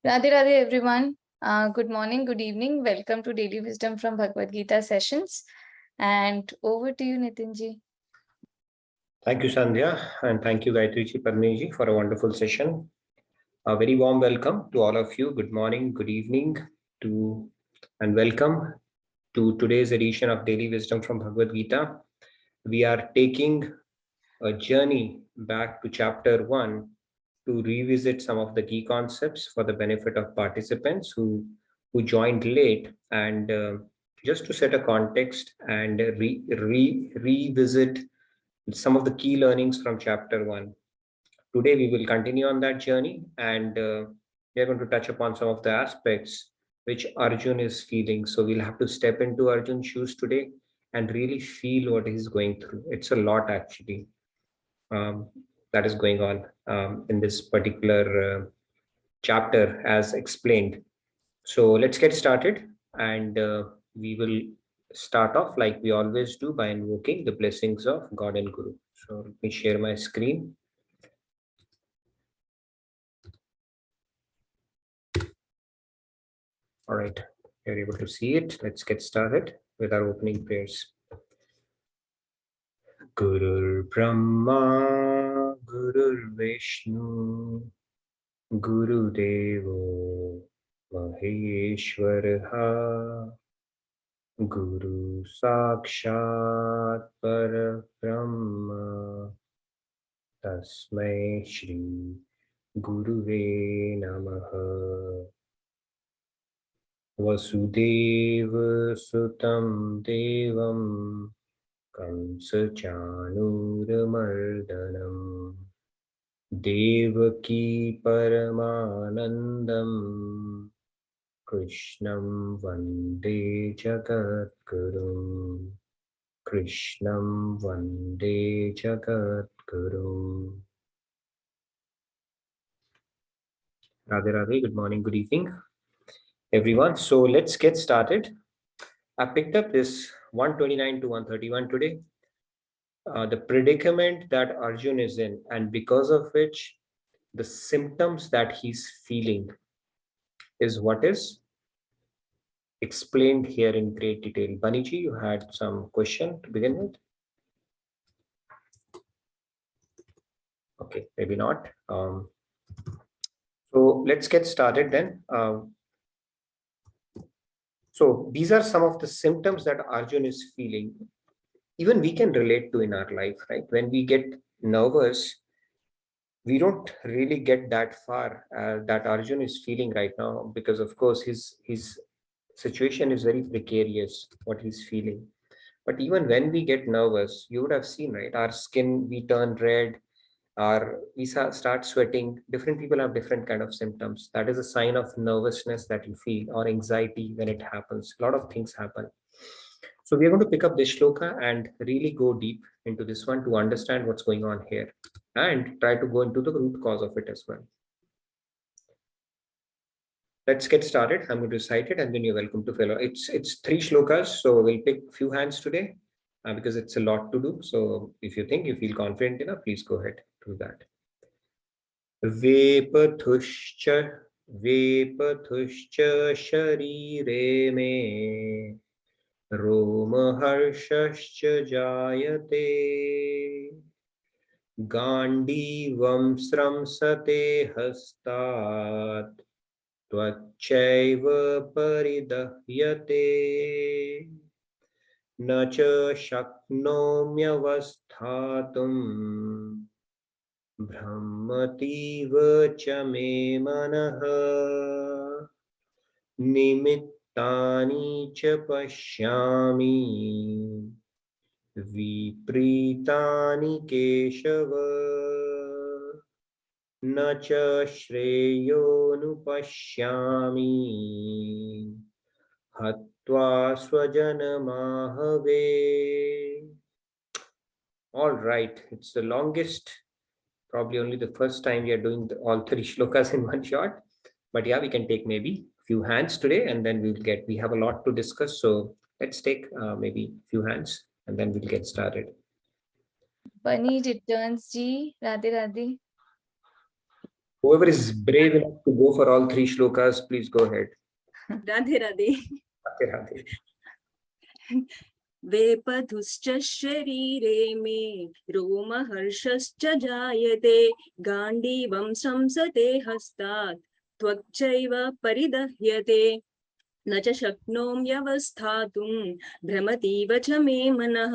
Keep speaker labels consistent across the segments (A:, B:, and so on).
A: Radhe Radhe everyone. Good morning, good evening. Welcome to Daily Wisdom from Bhagavad Gita sessions. And over to you, Nitinji.
B: Thank you, Sandhya, and thank you, Gayatri Parmeji, for a wonderful session. A very warm welcome to all of you. Good morning, good evening, and welcome to today's edition of Daily Wisdom from Bhagavad Gita. We are taking a journey back to chapter 1 to revisit some of the key concepts for the benefit of participants who joined late, and just to set a context and revisit some of the key learnings from chapter 1. Today we will continue on that journey, and we are going to touch upon some of the aspects which Arjun is feeling. So we'll have to step into Arjun's shoes today and really feel what he's going through. It's a lot actually that is going on in this particular chapter as explained. So let's get started, and we will start off like we always do by invoking the blessings of God and Guru. So let me share my screen. All right, you're able to see it. Let's get started with our opening prayers. Gurur Brahma, Gurur Vishnu, Guru Devo Maheshwaraha, Guru Sakshat Parabrahma, Tasmai Shri Guruve Namaha. Vasudeva Sutam Devam Kamsa Chanuramardanam Devaki Paramanandam Krishnam Vande Jagadgurum. Krishnam Vande Jagadgurum. Radhe Radhe, good morning, good evening, everyone. So let's get started. I picked up this 129 to 131 today. The predicament that Arjun is in, and because of which the symptoms that he's feeling is what is explained here in great detail. Baniji, you had some question to begin with? Okay, maybe not. So let's get started then. So these are some of the symptoms that Arjun is feeling. Even we can relate to in our life, right? When we get nervous, we don't really get that far that Arjun is feeling right now, because of course his situation is very precarious, what he's feeling. But even when we get nervous, you would have seen, right? Our skin, we turn red, we start sweating. Different people have different kind of symptoms. That is a sign of nervousness that you feel, or anxiety when it happens. A lot of things happen. So we are going to pick up this shloka and really go deep into this one to understand what's going on here and try to go into the root cause of it as well. Let's get started. I'm going to recite it and then you're welcome to follow. It's 3 shlokas, so we'll pick few hands today because it's a lot to do. So if you think you feel confident enough, please go ahead do that. Vepathushcha sharire me Romaharshascha jayate Gandivam sramsate hastat Tvachaiva paridahyate Na cha shaknomyavasthatum Brahmativa cha me manaha Nimittani cha pashyami Vipritani Keshava Na cha shreyo nupashyami Hatva swajanamahave. All right, it's the longest, probably only the first time we are doing all 3 shlokas in one shot. But yeah, we can take maybe few hands today and then we have a lot to discuss. So let's take maybe few hands and then we'll get started.
A: Bunny returns ji. Radhe Radhe.
B: Whoever is brave enough to go for all three shlokas, please go ahead.
C: Radhe Radhe.
B: Radhe Radhe.
C: वेपधुश्च शरीरे मे रोमहर्षश्च जायते गाण्डीवं संसते हस्तात् त्वक्चैव परिदह्यते न च शक्नोम्यवस्थातुं भ्रमतीव च मे मनः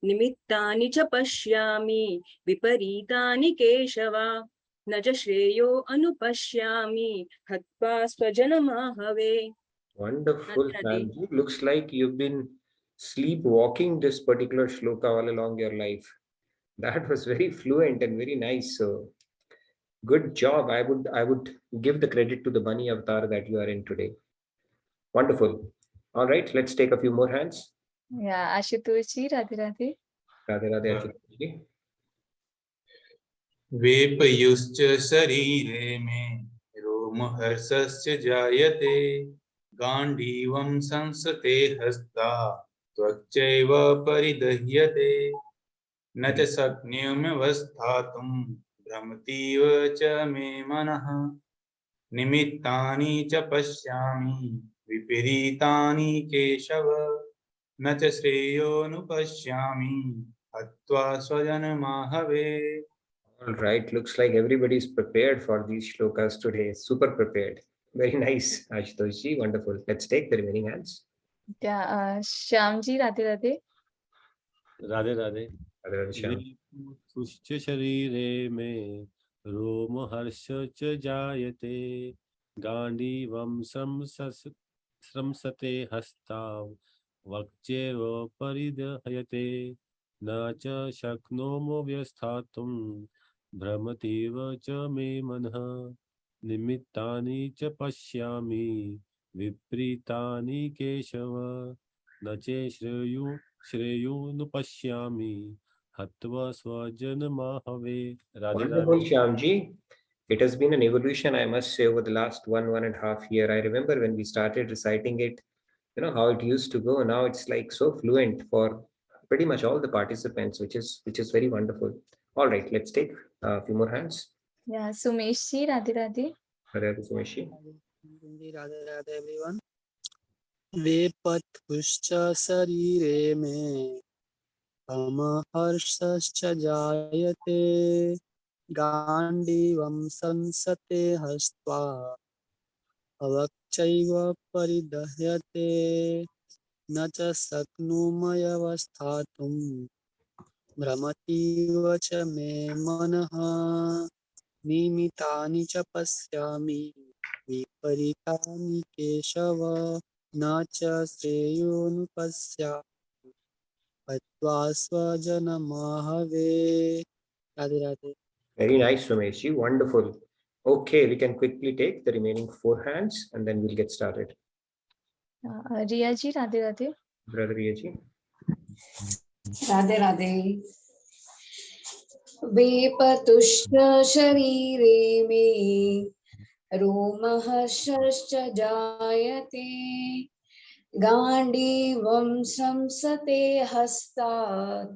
C: निमित्तानि च पश्यामि विपरीतानि केशव न च श्रेयो अनुपश्यामि हत्वा स्वजनमाहवे.
B: Wonderful, Ramji. Looks like you've been sleepwalking this particular shloka all along your life. That was very fluent and very nice. So good job. I would give the credit to the bunny avatar that you are in today. Wonderful. All right, let's take a few more hands.
A: Yeah, Ashutosh ji, Radhe Radhe.
B: Radhe Radhe Ashutosh ji.
D: वेपयुश्च शरीरे मे रोमहर्षश्च जायते गाण्डीवं संसते हस्ता त्वच्चैव परिदह्यते न च शक्नोम्यवस्थातुं भ्रमतीव च मे मनः निमित्तानि च पश्यामि विपरीतानि केशव न च श्रेयोनुपश्यामि हत्वा स्वजनमाहवे.
B: All right, looks like everybody's prepared for these shlokas today. Super prepared. Very nice, Ashutosh ji. Wonderful. Let's take the remaining hands.
A: Yeah, Shyam ji, Radhe Radhe.
E: Radhe Radhe.
B: Radhe Radhe Shyam.
E: तुश्च शरीरे मे रोमहर्ष च जायते गाण्डीवं स्रंसते हस्ताव वक्चैव परिदह्यते न च शक्नोमि व्यवस्थातुं भ्रमतीव च मे मनः निमित्तानि च पश्यामि विपरीतानि केशव न च श्रेयोनुपश्यामि हत्वा स्वजनमाहवे. Radhe
B: Wonderful,
E: Radhe.
B: Shyamji. It has been an evolution, I must say, over the last 1.5 years. I remember when we started reciting it, how it used to go. Now it's like so fluent for pretty much all the participants, which is very wonderful. All right, let's take a few more hands.
A: Yeah, Sumesh ji, Radhe Radhe.
B: Radhe Radhe, Sumesh ji.
F: Radhe Radhe everyone. वेपथुश्च शरीरे मे अमहर्षश्च जायते गाण्डीवं संसते हस्त्वा अवक्चैव परिदह्यते न च शक्नुमवस्थातुं भ्रमतीव च मे मनः निमितानि च पश्यामि विपरीतानि केशव न च श्रेयोनुपश्यामि हत्वा स्वजनमाहवे. Radhe Radhe.
B: Very nice, Sumesh ji. Wonderful. Okay, we can quickly take the remaining 4 hands and then we'll get started.
A: Riya ji, Radhe Radhe.
B: Brother Riya ji.
G: Radhe Radhe. वेपतुश्च शरीरे मे रोमहर्षश्च जायते गाण्डीवं संसते हस्तात्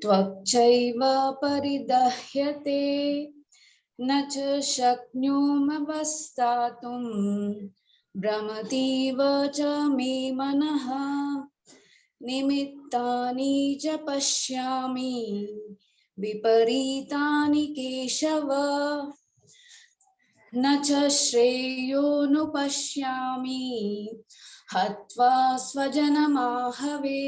G: त्वक्चैव परिदह्यते न च शक्नुमवस्थातुं भ्रमतीव च मे मनः निमित्तानि च पश्यामि विपरीतानि केशव न च श्रेयोनुपश्यामि हत्वा स्वजनमाहवे.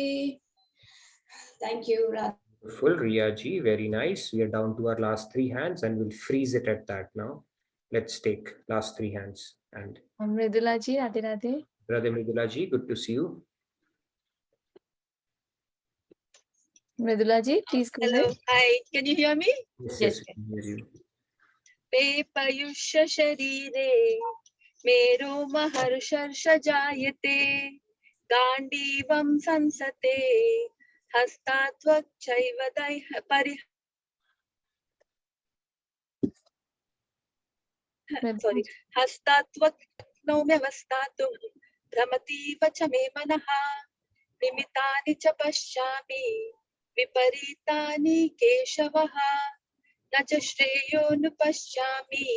G: Thank you, Radha.
B: Full Riya ji, very nice. We are down to our last 3 hands and we'll freeze it at that now. Let's take last 3 hands. And
A: Mridula ji, Radhe Radhe.
B: Radhe Mridula ji, good to see you.
A: Mridula ji, please go
C: Hello,
A: ahead.
C: hi, can you hear me?
B: Yes,
A: Yes,
B: we can hear you.
C: पेपयुष्य शरीरे मेरो महर्षर्ष जायते गाण्डीवं संसते हस्तात्वच्चैव हस्तात्वक्नोम्यवस्थातुं भ्रमतीव च मे मनः निमितानि च पश्यामि विपरीतानि केशवः न च श्रेयोनुपश्यामि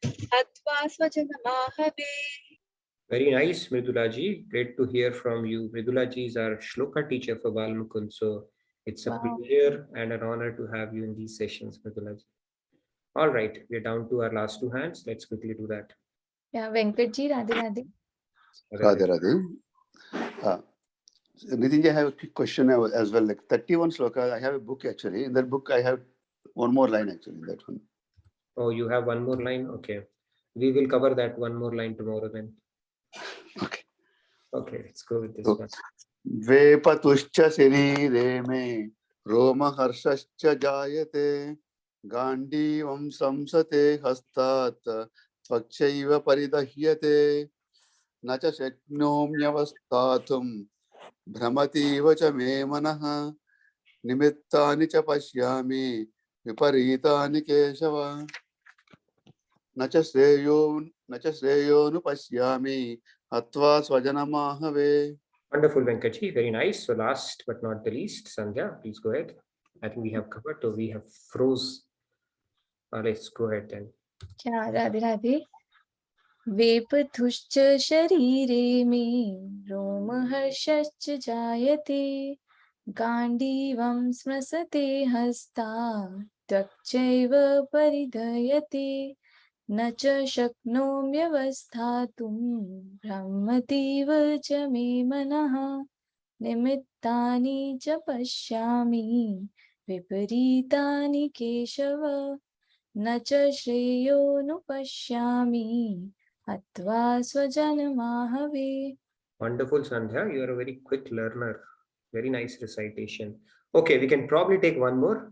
C: हत्वा स्वजनमाहवे.
B: Very nice, Mridulaji. Great to hear from you. Mridulaji is our shloka teacher for Balmukund, so it's a
A: Wow.
B: pleasure and an honor to have you in these sessions, Mridulaji. All right, we're down to our last two hands. Let's quickly do that.
A: Yeah, Venkatji, Radhe Radhe.
H: Radhe Radhe. Nitinji, I have a quick question as well. Like 31 slokas, I have a book actually. In that book, I have one more line actually. That one.
B: Oh, you have one more line? Okay. We will cover that one more line tomorrow then.
H: Okay.
B: Okay, let's go with this
H: So,
B: one.
H: Vepatuscha sarire me Roma harshascha jayate Gandivam samsate hastat Tvakshaiva paridahyate Nacha shaknomyavastatum Brahmativa cha me manaha Nimittani cha pashyami Viparitani keshava Nacha shreyo nu pashyami Hatva swajanamahave.
B: Wonderful, Venkaji. Very nice. So last but not the least, Sandhya, please go ahead. I think we have covered, or we have froze. Let's go ahead then.
A: Yeah, Radhe Radhe. वेपथुश्च शरीरे मे रोमहर्षश्च जायते गाण्डीवं स्मृशते हस्तात् त्वक्चैव परिधयते न च शक्नोम्यवस्थातुं भ्रमतीव च मे मनः निमित्तानि च पश्यामि विपरीतानि केशव न च श्रेयोनुपश्यामि हत्वा स्वजनमाहवे.
B: Wonderful, Sandhya. You are a very quick learner. Very nice recitation. Okay, we can probably take one more,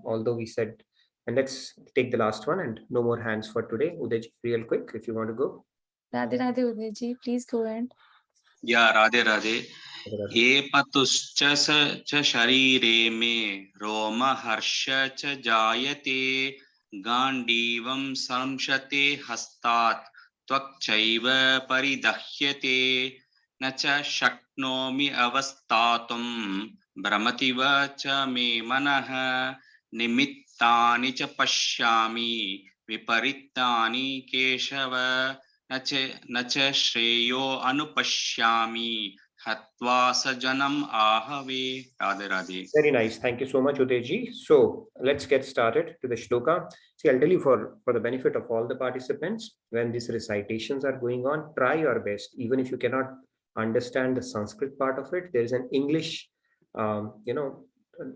B: although we said, and let's take the last one and no more hands for today. Udayji, real quick, if you want to go.
A: Radhe Radhe Udayji, please go ahead.
I: Yeah, Radhe Radhe. Epatushcha cha sharire me Roma harsha cha jayate Gandivam samshate hastat Tvakchaiva paridahyate Nacha shaknomi avastatum Brahmativa cha me manaha Nimittani cha pashyami Viparitani keshava न च श्रेयो अनुपश्यामि हत्वा सजनम आहवे. Radhe Radhe.
B: Very nice. Thank you so much, Udayji. So let's get started to the shloka. See, I'll tell you for the benefit of all the participants, when these recitations are going on, try your best. Even if you cannot understand the Sanskrit part of it, there is an English,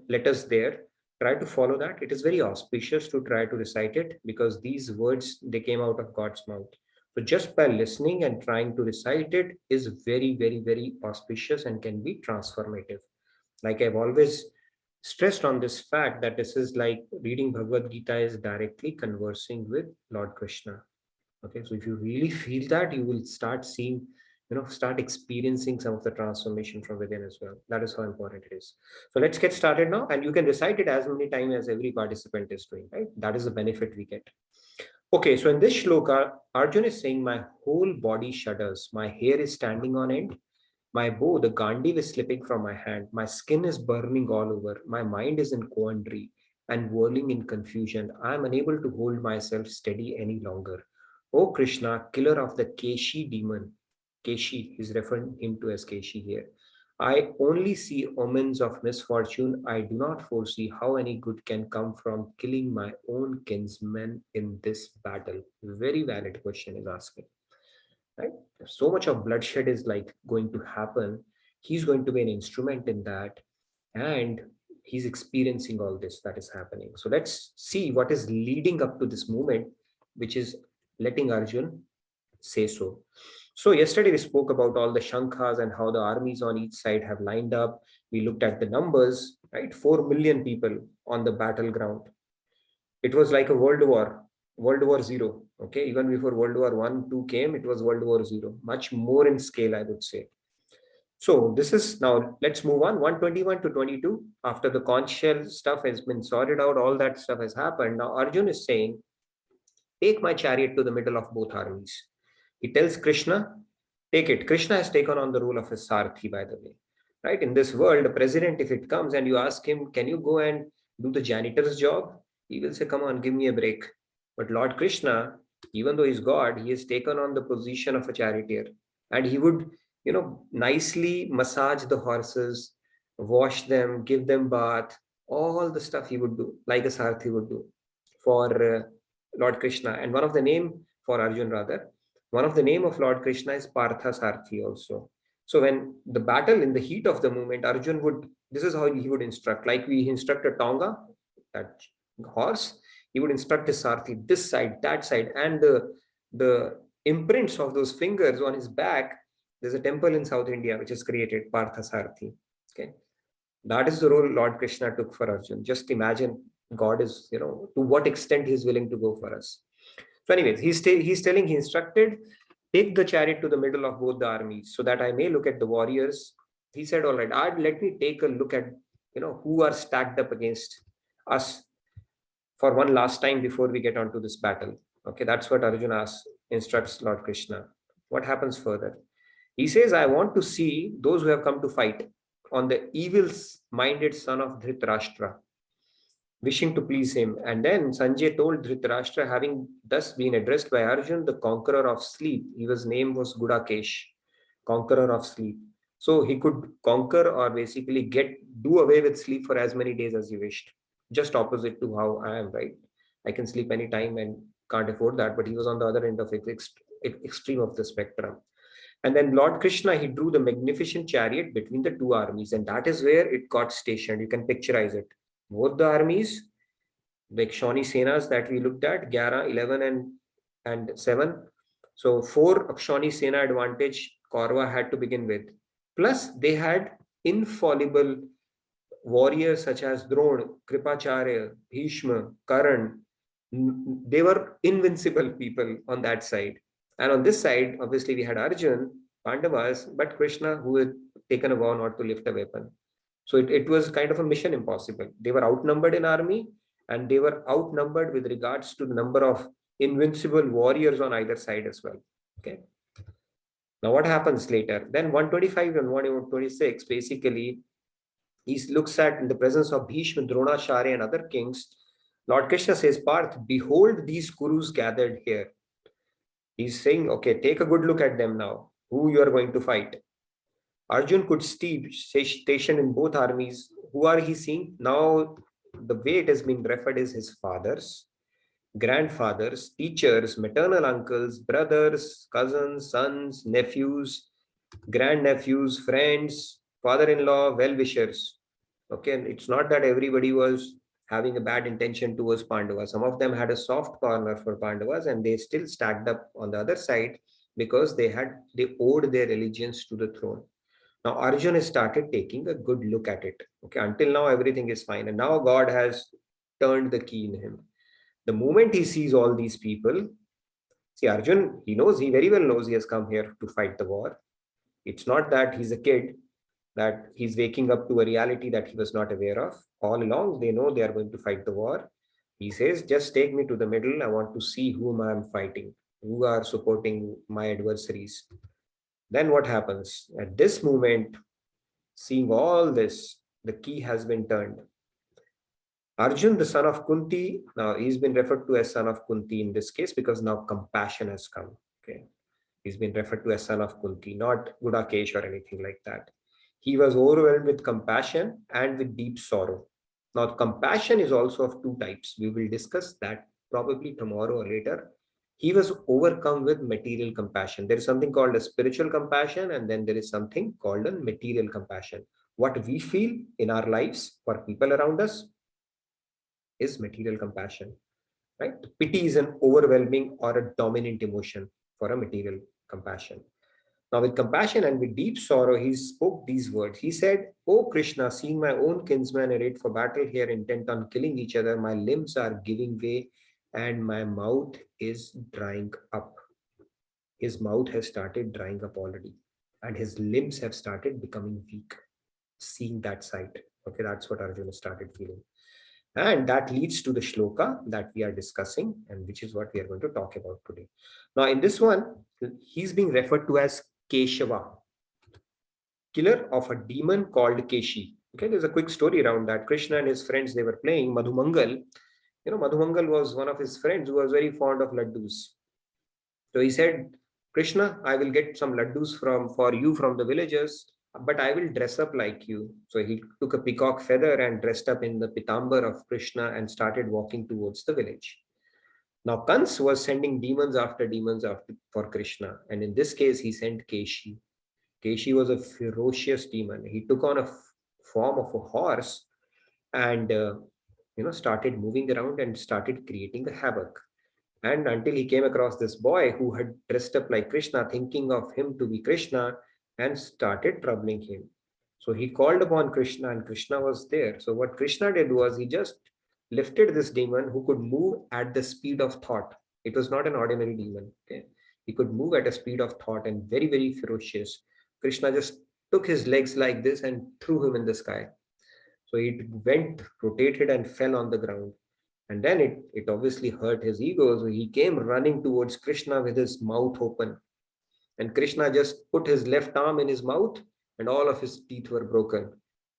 B: letters there. Try to follow that. It is very auspicious to try to recite it because these words, they came out of God's mouth. So just by listening and trying to recite it is very, very, very auspicious and can be transformative. Like I've always stressed on this fact that this is like reading Bhagavad Gita is directly conversing with Lord Krishna. Okay, so if you really feel that, you will start seeing, start experiencing some of the transformation from within as well. That is how important it is. So let's get started now, and you can recite it as many times as every participant is doing, right? That is the benefit we get. Okay, so in this shloka, Arjun is saying, my whole body shudders, my hair is standing on end, my bow, the Gandhi is slipping from my hand, my skin is burning all over, my mind is in quandary and whirling in confusion. I am unable to hold myself steady any longer. O Krishna, killer of the Keshi demon, Keshi is referring him to as Keshi here. I only see omens of misfortune. I do not foresee how any good can come from killing my own kinsmen in this battle. Very valid question is asking, right? So much of bloodshed is like going to happen. He's going to be an instrument in that, and he's experiencing all this that is happening. So let's see what is leading up to this moment, which is letting Arjun say so. So yesterday we spoke about all the Shankhas and how the armies on each side have lined up. We looked at the numbers, right? 4 million people on the battleground. It was like a World War Zero. Okay, even before World War One, Two came, it was World War Zero. Much more in scale, I would say. So this is now. Let's move on. 121 to 22. After the conch shell stuff has been sorted out, all that stuff has happened. Now Arjun is saying, "Take my chariot to the middle of both armies." He tells Krishna, take it. Krishna has taken on the role of a Sarathi, by the way. Right? In this world, the president, if it comes and you ask him, can you go and do the janitor's job? He will say, come on, give me a break. But Lord Krishna, Even though he's God, he has taken on the position of a charioteer. And he would, nicely massage the horses, wash them, give them bath, all the stuff he would do, like a Sarthi would do for Lord Krishna. And one of the name for Arjun, rather, one of the name of Lord Krishna is Partha Sarthi also. So when the battle, in the heat of the moment, Arjun would, this is how he would instruct, like we instruct a Tonga, that horse, he would instruct his Sarthi, this side, that side, and the imprints of those fingers on his back. There's a temple in South India which is created, Partha Sarthi. Okay. That is the role Lord Krishna took for Arjun. Just imagine God is, to what extent he's willing to go for us. So anyways, he's telling, he instructed, take the chariot to the middle of both the armies so that I may look at the warriors. He said, all right, let me take a look at, who are stacked up against us for one last time before we get onto this battle. Okay, that's what Arjuna instructs Lord Krishna. What happens further? He says, I want to see those who have come to fight on the evil-minded son of Dhritarashtra, wishing to please him. And then Sanjay told Dhritarashtra, having thus been addressed by Arjun, the conqueror of sleep. His name was Gudakesh, conqueror of sleep. So he could conquer, or basically do away with sleep for as many days as he wished. Just opposite to how I am, right? I can sleep anytime and can't afford that, but he was on the other end of the extreme of the spectrum. And then Lord Krishna, he drew the magnificent chariot between the two armies, and that is where it got stationed. You can picturize it. Both the armies, the Akshani Senas that we looked at, 11, 11 and 7. So 4 Akshani Sena advantage Kaurava had to begin with. Plus they had infallible warriors such as Drona, Kripacharya, Bhishma, Karan. They were invincible people on that side. And on this side, obviously, we had Arjun, Pandavas, but Krishna, who had taken a vow not to lift a weapon. So it was kind of a mission impossible. They were outnumbered in army, and they were outnumbered with regards to the number of invincible warriors on either side as well. Okay. Now, what happens later? Then 125 and 126, basically, he looks at, in the presence of Bhishma, Dronacharya, and other kings, Lord Krishna says, Parth, behold these Kurus gathered here. He's saying, okay, take a good look at them now, who you are going to fight. Arjun could station in both armies. Who are he seeing? Now, the way it has been referred is his fathers, grandfathers, teachers, maternal uncles, brothers, cousins, sons, nephews, grandnephews, friends, father-in-law, well-wishers. Okay, and it's not that everybody was having a bad intention towards Pandavas. Some of them had a soft corner for Pandavas, and they still stacked up on the other side because they owed their allegiance to the throne. Now Arjun has started taking a good look at it. Okay, until now everything is fine, and now God has turned the key in him. The moment he sees all these people, see, Arjun, he very well knows he has come here to fight the war. It's not that he's a kid, that he's waking up to a reality that he was not aware of. All along, they know they are going to fight the war. He says, just take me to the middle. I want to see whom I am fighting, who are supporting my adversaries. Then what happens? At this moment, seeing all this, the key has been turned. Arjun, the son of Kunti, now he's been referred to as son of Kunti in this case because now compassion has come. Okay, he's been referred to as son of Kunti, not Gudakesh or anything like that. He was overwhelmed with compassion and with deep sorrow. Now, compassion is also of two types. We will discuss that probably tomorrow or later. He was overcome with material compassion. There is something called a spiritual compassion, and then there is something called a material compassion. What we feel in our lives for people around us is material compassion, right? Pity is an overwhelming or a dominant emotion for a material compassion. Now, with compassion and with deep sorrow, he spoke these words. He said, O Krishna, seeing my own kinsmen arrayed for battle here, intent on killing each other, my limbs are giving way and my mouth is drying up. His mouth has started drying up already, and his limbs have started becoming weak. Seeing that sight, okay, that's what Arjuna started feeling. And that leads to the shloka that we are discussing, and which is what we are going to talk about today. Now, in this one, he's being referred to as Keshava, killer of a demon called Keshi. Okay, there's a quick story around that. Krishna and his friends, they were playing Madhumangal. Madhumangal was one of his friends who was very fond of laddus. So he said, Krishna, I will get some laddus for you from the villagers, but I will dress up like you. So he took a peacock feather and dressed up in the pitambar of Krishna and started walking towards the village. Now Kans was sending demons after for Krishna, and in this case he sent Keshi. Keshi was a ferocious demon. He took on a form of a horse and started moving around and started creating a havoc. And until he came across this boy who had dressed up like Krishna, thinking of him to be Krishna, and started troubling him. So he called upon Krishna, and Krishna was there. So what Krishna did was he just lifted this demon who could move at the speed of thought. It was not an ordinary demon. Okay, he could move at a speed of thought and very, very ferocious. Krishna just took his legs like this and threw him in the sky. So it went, rotated, and fell on the ground. And then it obviously hurt his ego. So he came running towards Krishna with his mouth open. And Krishna just put his left arm in his mouth, and all of his teeth were broken.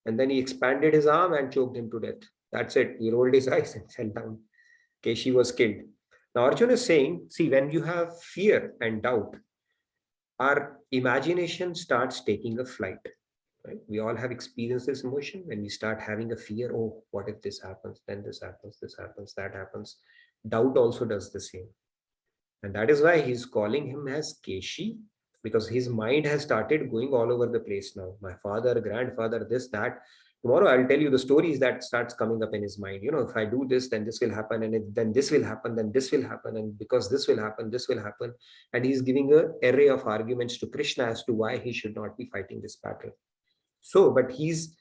B: And then he expanded his arm and choked him to death. That's it. He rolled his eyes and fell down. Keshi was killed. Now Arjuna is saying, see, when you have fear and doubt, our imagination starts taking a flight. Right? We all have experienced this emotion when we start having a fear. Oh, what if this happens? Then this happens, that happens. Doubt also does the same. And that is why he's calling him as Keshi, because his mind has started going all over the place now. My father, grandfather, this, that. Tomorrow I'll tell you the stories that starts coming up in his mind. If I do this, then this will happen, and then this will happen, then this will happen, and because this will happen, this will happen. And he's giving an array of arguments to Krishna as to why he should not be fighting this battle. So, but he's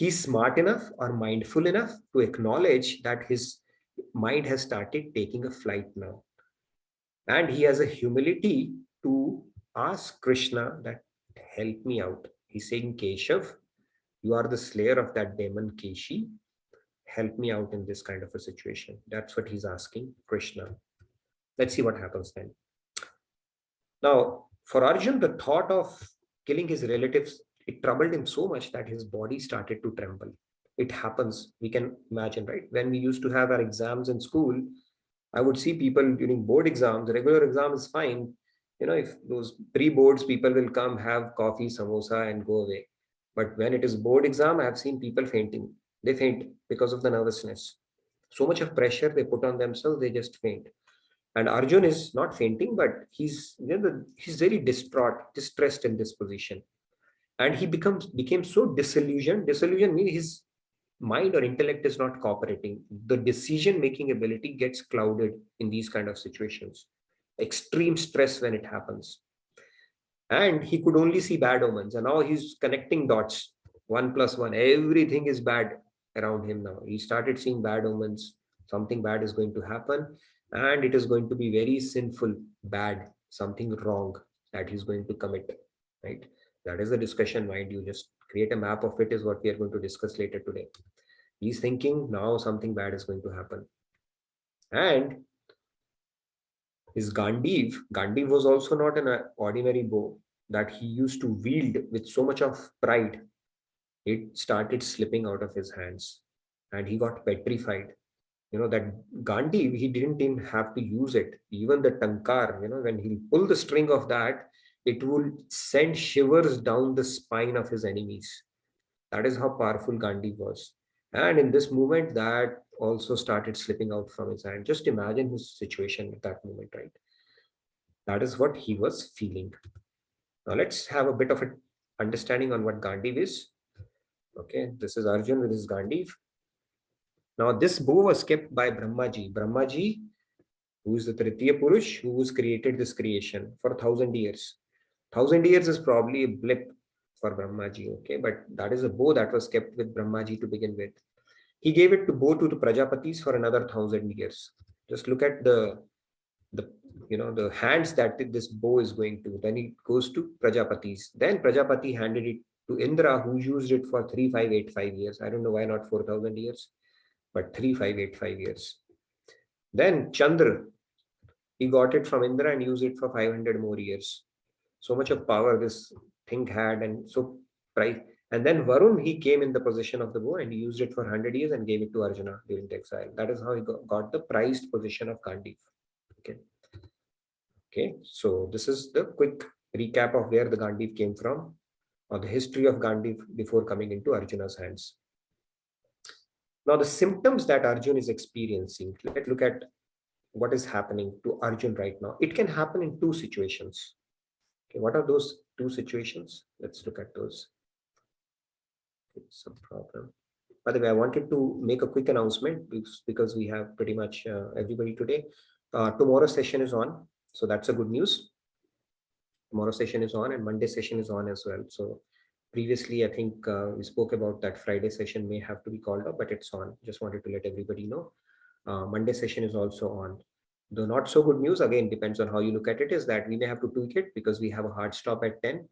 B: smart enough or mindful enough to acknowledge that his mind has started taking a flight now. And he has a humility to ask Krishna that help me out. He's saying, Keshav, you are the slayer of that demon Keshi. Help me out in this kind of a situation. That's what he's asking Krishna. Let's see what happens then. Now, for Arjun, the thought of killing his relatives, it troubled him so much that his body started to tremble. It happens, we can imagine, right? When we used to have our exams in school, I would see people during board exams, regular exam is fine. If those pre-boards, people will come, have coffee, samosa, and go away. But when it is board exam, I have seen people fainting. They faint because of the nervousness. So much of pressure they put on themselves, they just faint. And Arjun is not fainting, but he's very distressed in this position. And he became so disillusioned. Disillusion means his mind or intellect is not cooperating. The decision making ability gets clouded in these kind of situations. Extreme stress when it happens. And he could only see bad omens. And now he's connecting dots. 1 + 1. Everything is bad around him now. He started seeing bad omens. Something bad is going to happen. And it is going to be very sinful, bad, something wrong that he's going to commit. Right? That is the discussion, mind you. Just create a map of it is what we are going to discuss later today. He's thinking now something bad is going to happen. And his Gandiv was also not an ordinary bow that he used to wield with so much of pride. It started slipping out of his hands and he got petrified. That Gandiv, he didn't even have to use it. Even the tankar, when he pulled the string of that, it would send shivers down the spine of his enemies. That is how powerful Gandhi was. And in this moment, that also started slipping out from his hand. Just imagine his situation at that moment, right? That is what he was feeling. Now let's have a bit of an understanding on what Gandhi is. Okay, this is Arjun with his Gandhi. Now this bow was kept by Brahmaji. Brahmaji, who is the Tritiya Purush, who was created this creation for 1,000 years. 1,000 years is probably a blip for Brahmaji, okay? But that is a bow that was kept with Brahmaji to begin with. He gave it to bow to the Prajapatis for another 1,000 years. Just look at the hands that this bow is going to. Then it goes to Prajapatis. Then Prajapati handed it to Indra, who used it for 3,585 years. I don't know why not 4,000 years, but 3,585 years. Then Chandra, he got it from Indra and used it for 500 more years. So much of power this thing had, and so price. And then Varun, he came in the possession of the bow and he used it for 100 years and gave it to Arjuna during the exile. That is how he got the prized position of Gandhi. Okay. Okay, so this is the quick recap of where the Gandiv came from, or the history of Gandiv before coming into Arjuna's hands. Now, the symptoms that Arjun is experiencing, let's look at what is happening to Arjun right now. It can happen in two situations. Okay, what are those two situations? Let's look at those. It's a problem. By the way, I wanted to make a quick announcement because we have pretty much everybody today. Tomorrow's session is on, so that's a good news. Tomorrow's session is on, and Monday session is on as well. So previously, I think we spoke about that Friday session may have to be called up, but it's on. Just wanted to let everybody know. Monday session is also on. The not so good news, again, depends on how you look at it, is that we may have to tweak it because we have a hard stop at 10.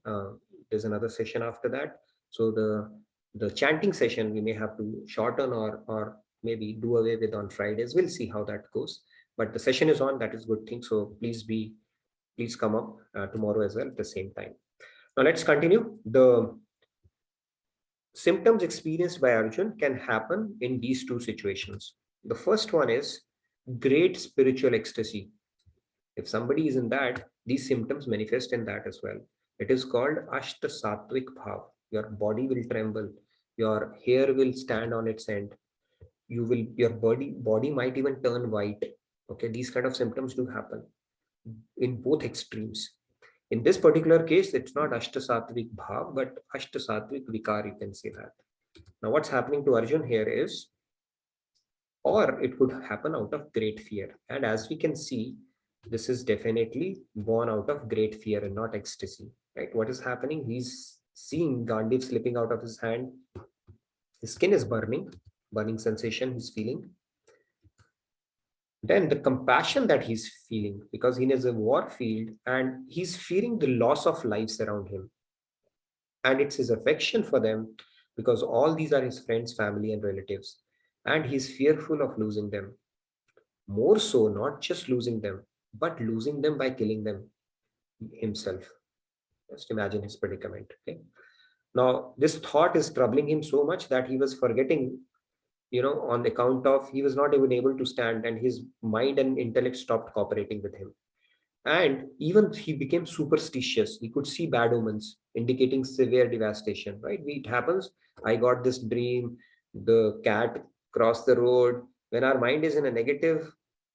B: There's another session after that. So the chanting session we may have to shorten or maybe do away with on Fridays. We'll see how that goes. But the session is on, that is good thing. So please come up tomorrow as well at the same time. Now let's continue. The symptoms experienced by Arjun can happen in these two situations. The first one is great spiritual ecstasy. If somebody is in that, these symptoms manifest in that as well. It is called Ashta Sattvic Bhav. Your body will tremble, your hair will stand on its end, your body might even turn white. Okay, these kind of symptoms do happen in both extremes. In this particular case, it's not Ashta Sattvic Bhav, but Ashta Sattvic Vikar, you can say that. Now, what's happening to Arjun here is, or it could happen out of great fear. And as we can see, this is definitely born out of great fear and not ecstasy, right? What is happening? He's seeing Gandiv slipping out of his hand. His skin is burning sensation he's feeling. Then the compassion that he's feeling, because he is a war field and he's feeling the loss of lives around him. And it's his affection for them, because all these are his friends, family, and relatives. And he's fearful of losing them. More so, not just losing them, but losing them by killing them himself. Just imagine his predicament. Okay. Now, this thought is troubling him so much that he was forgetting, on account of he was not even able to stand, and his mind and intellect stopped cooperating with him. And even he became superstitious. He could see bad omens indicating severe devastation, right? It happens. I got this dream, the cat crossed the road. When our mind is in a negative,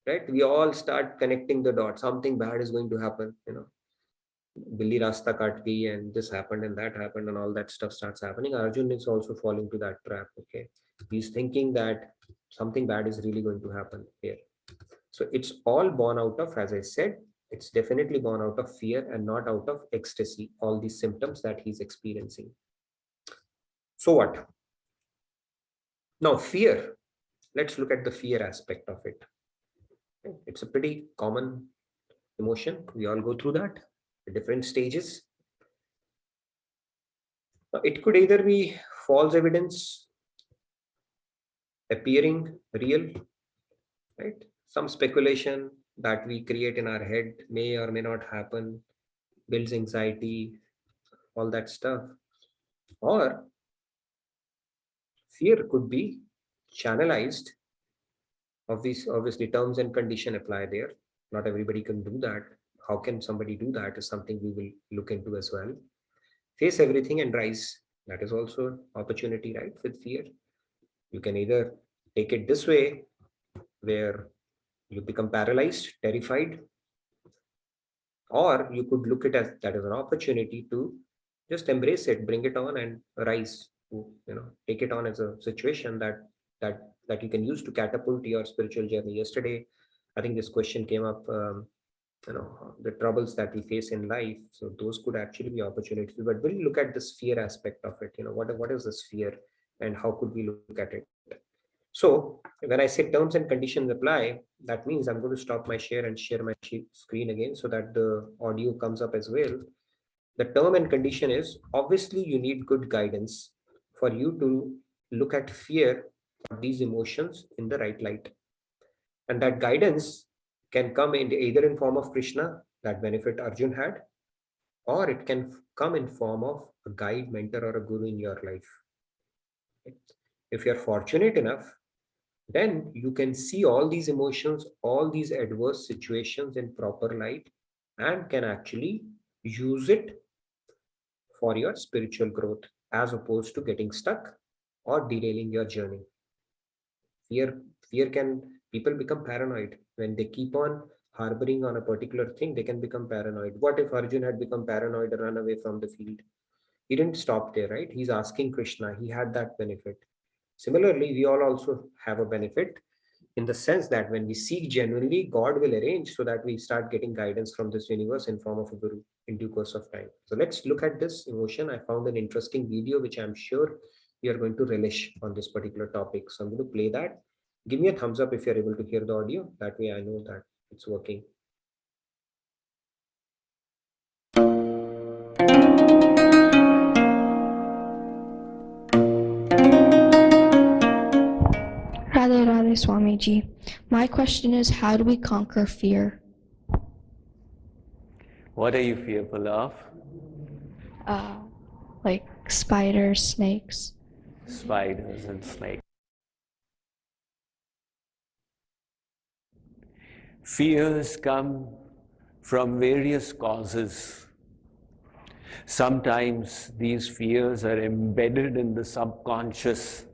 B: right, we all start connecting the dots. Something bad is going to happen, Billy Rasta kat gayi, and this happened and that happened, and all that stuff starts happening. Arjun is also falling to that trap. Okay. He's thinking that something bad is really going to happen here. So it's all born out of, as I said, it's definitely born out of fear and not out of ecstasy, all these symptoms that he's experiencing. So what? Now, fear. Let's look at the fear aspect of it. It's a pretty common emotion. We all go through that at different stages. Now, it could either be false evidence appearing real, right? Some speculation that we create in our head may or may not happen, builds anxiety, all that stuff. Or fear could be channelized. Obviously, terms and condition apply there. Not everybody can do that. How can somebody do that is something we will look into as well. Face everything and rise. That is also opportunity, right? With fear, you can either take it this way, where you become paralyzed, terrified, or you could look at it as that as an opportunity to just embrace it, bring it on, and rise. Take it on as a situation that you can use to catapult your spiritual journey. Yesterday, I think this question came up. The troubles that we face in life. So those could actually be opportunities. But we'll look at this fear aspect of it. What is this fear, and how could we look at it? So when I say terms and conditions apply, that means I'm going to stop my share and share my screen again so that the audio comes up as well. The term and condition is, obviously you need good guidance for you to look at fear or these emotions in the right light. And that guidance can come in either in form of Krishna, that benefit Arjun had, or it can come in form of a guide, mentor, or a guru in your life. If you're fortunate enough, then you can see all these emotions, all these adverse situations in proper light, and can actually use it for your spiritual growth as opposed to getting stuck or derailing your journey. Fear can, people become paranoid when they keep on harboring on a particular thing. They can become paranoid. What if Arjun had become paranoid and run away from the field? He didn't stop there, right? He's asking Krishna. He had that benefit. Similarly, we all also have a benefit in the sense that when we seek genuinely, God will arrange so that we start getting guidance from this universe in form of a guru in due course of time. So let's look at this emotion. I found an interesting video which I'm sure you are going to relish on this particular topic. So I'm going to play that. Give me a thumbs up if you're able to hear the audio. That way I know that it's working.
J: Radhe Radhe Swamiji. My question is, how do we conquer fear?
K: What are you fearful of?
J: Like spiders, snakes.
K: Spiders and snakes. Fears come from various causes. Sometimes these fears are embedded in the subconscious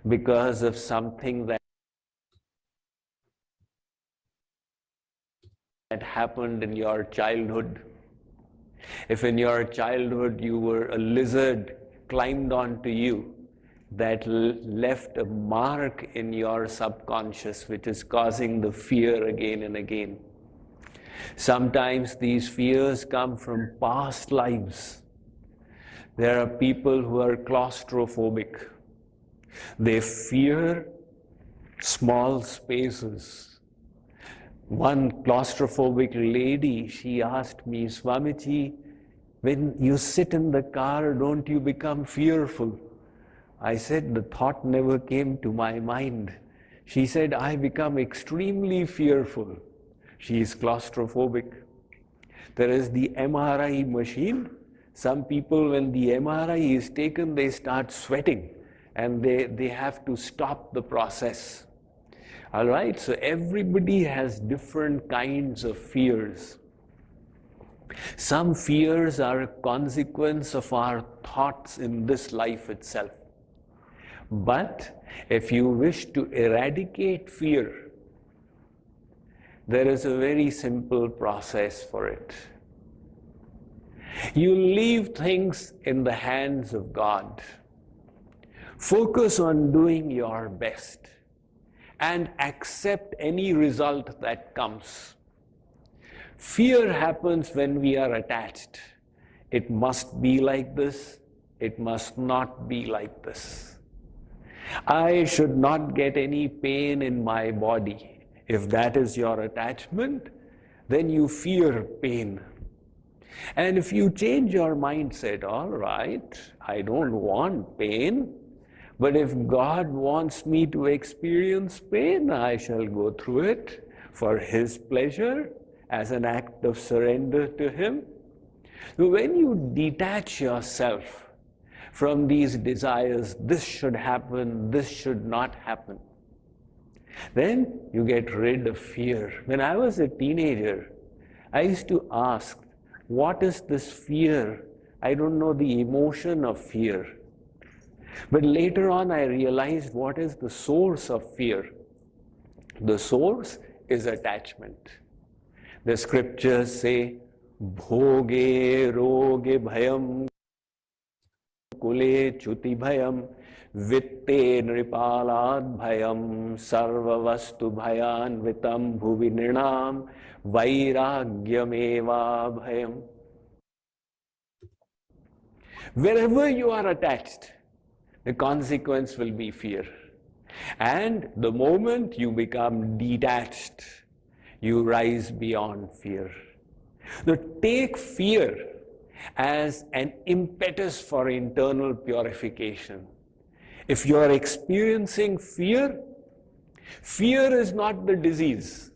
K: because of something that happened in your childhood. If in your childhood you were a lizard climbed onto you, that left a mark in your subconscious which is causing the fear again and again. Sometimes these fears come from past lives. There are people who are claustrophobic. They fear small spaces. One claustrophobic lady, she asked me, Swamiji, when you sit in the car, don't you become fearful? I said, the thought never came to my mind. She said, I become extremely fearful. She is claustrophobic. There is the MRI machine. Some people, when the MRI is taken, they start sweating and they have to stop the process. All right, so everybody has different kinds of fears. Some fears are a consequence of our thoughts in this life itself. But if you wish to eradicate fear, there is a very simple process for it. You leave things in the hands of God. Focus on doing your best and accept any result that comes. Fear happens when we are attached. It must be like this. It must not be like this. I should not get any pain in my body. If that is your attachment, then you fear pain. And if you change your mindset, all right, I don't want pain, but if God wants me to experience pain, I shall go through it for His pleasure as an act of surrender to Him. So when you detach yourself from these desires, this should happen, this should not happen, then you get rid of fear. When I was a teenager, I used to ask, what is this fear? I don't know the emotion of fear. But later on, I realized what is the source of fear. The source is attachment. The scriptures say, bhoge roge bhayam kule chuti bhayam vitte nripalad bhayam sarvavastu bhayan vitam bhuvi nirnam vairagyameva bhayam. Wherever you are attached, the consequence will be fear. And the moment you become detached, you rise beyond fear. So take fear as an impetus for internal purification. If you are experiencing fear, fear is not the disease.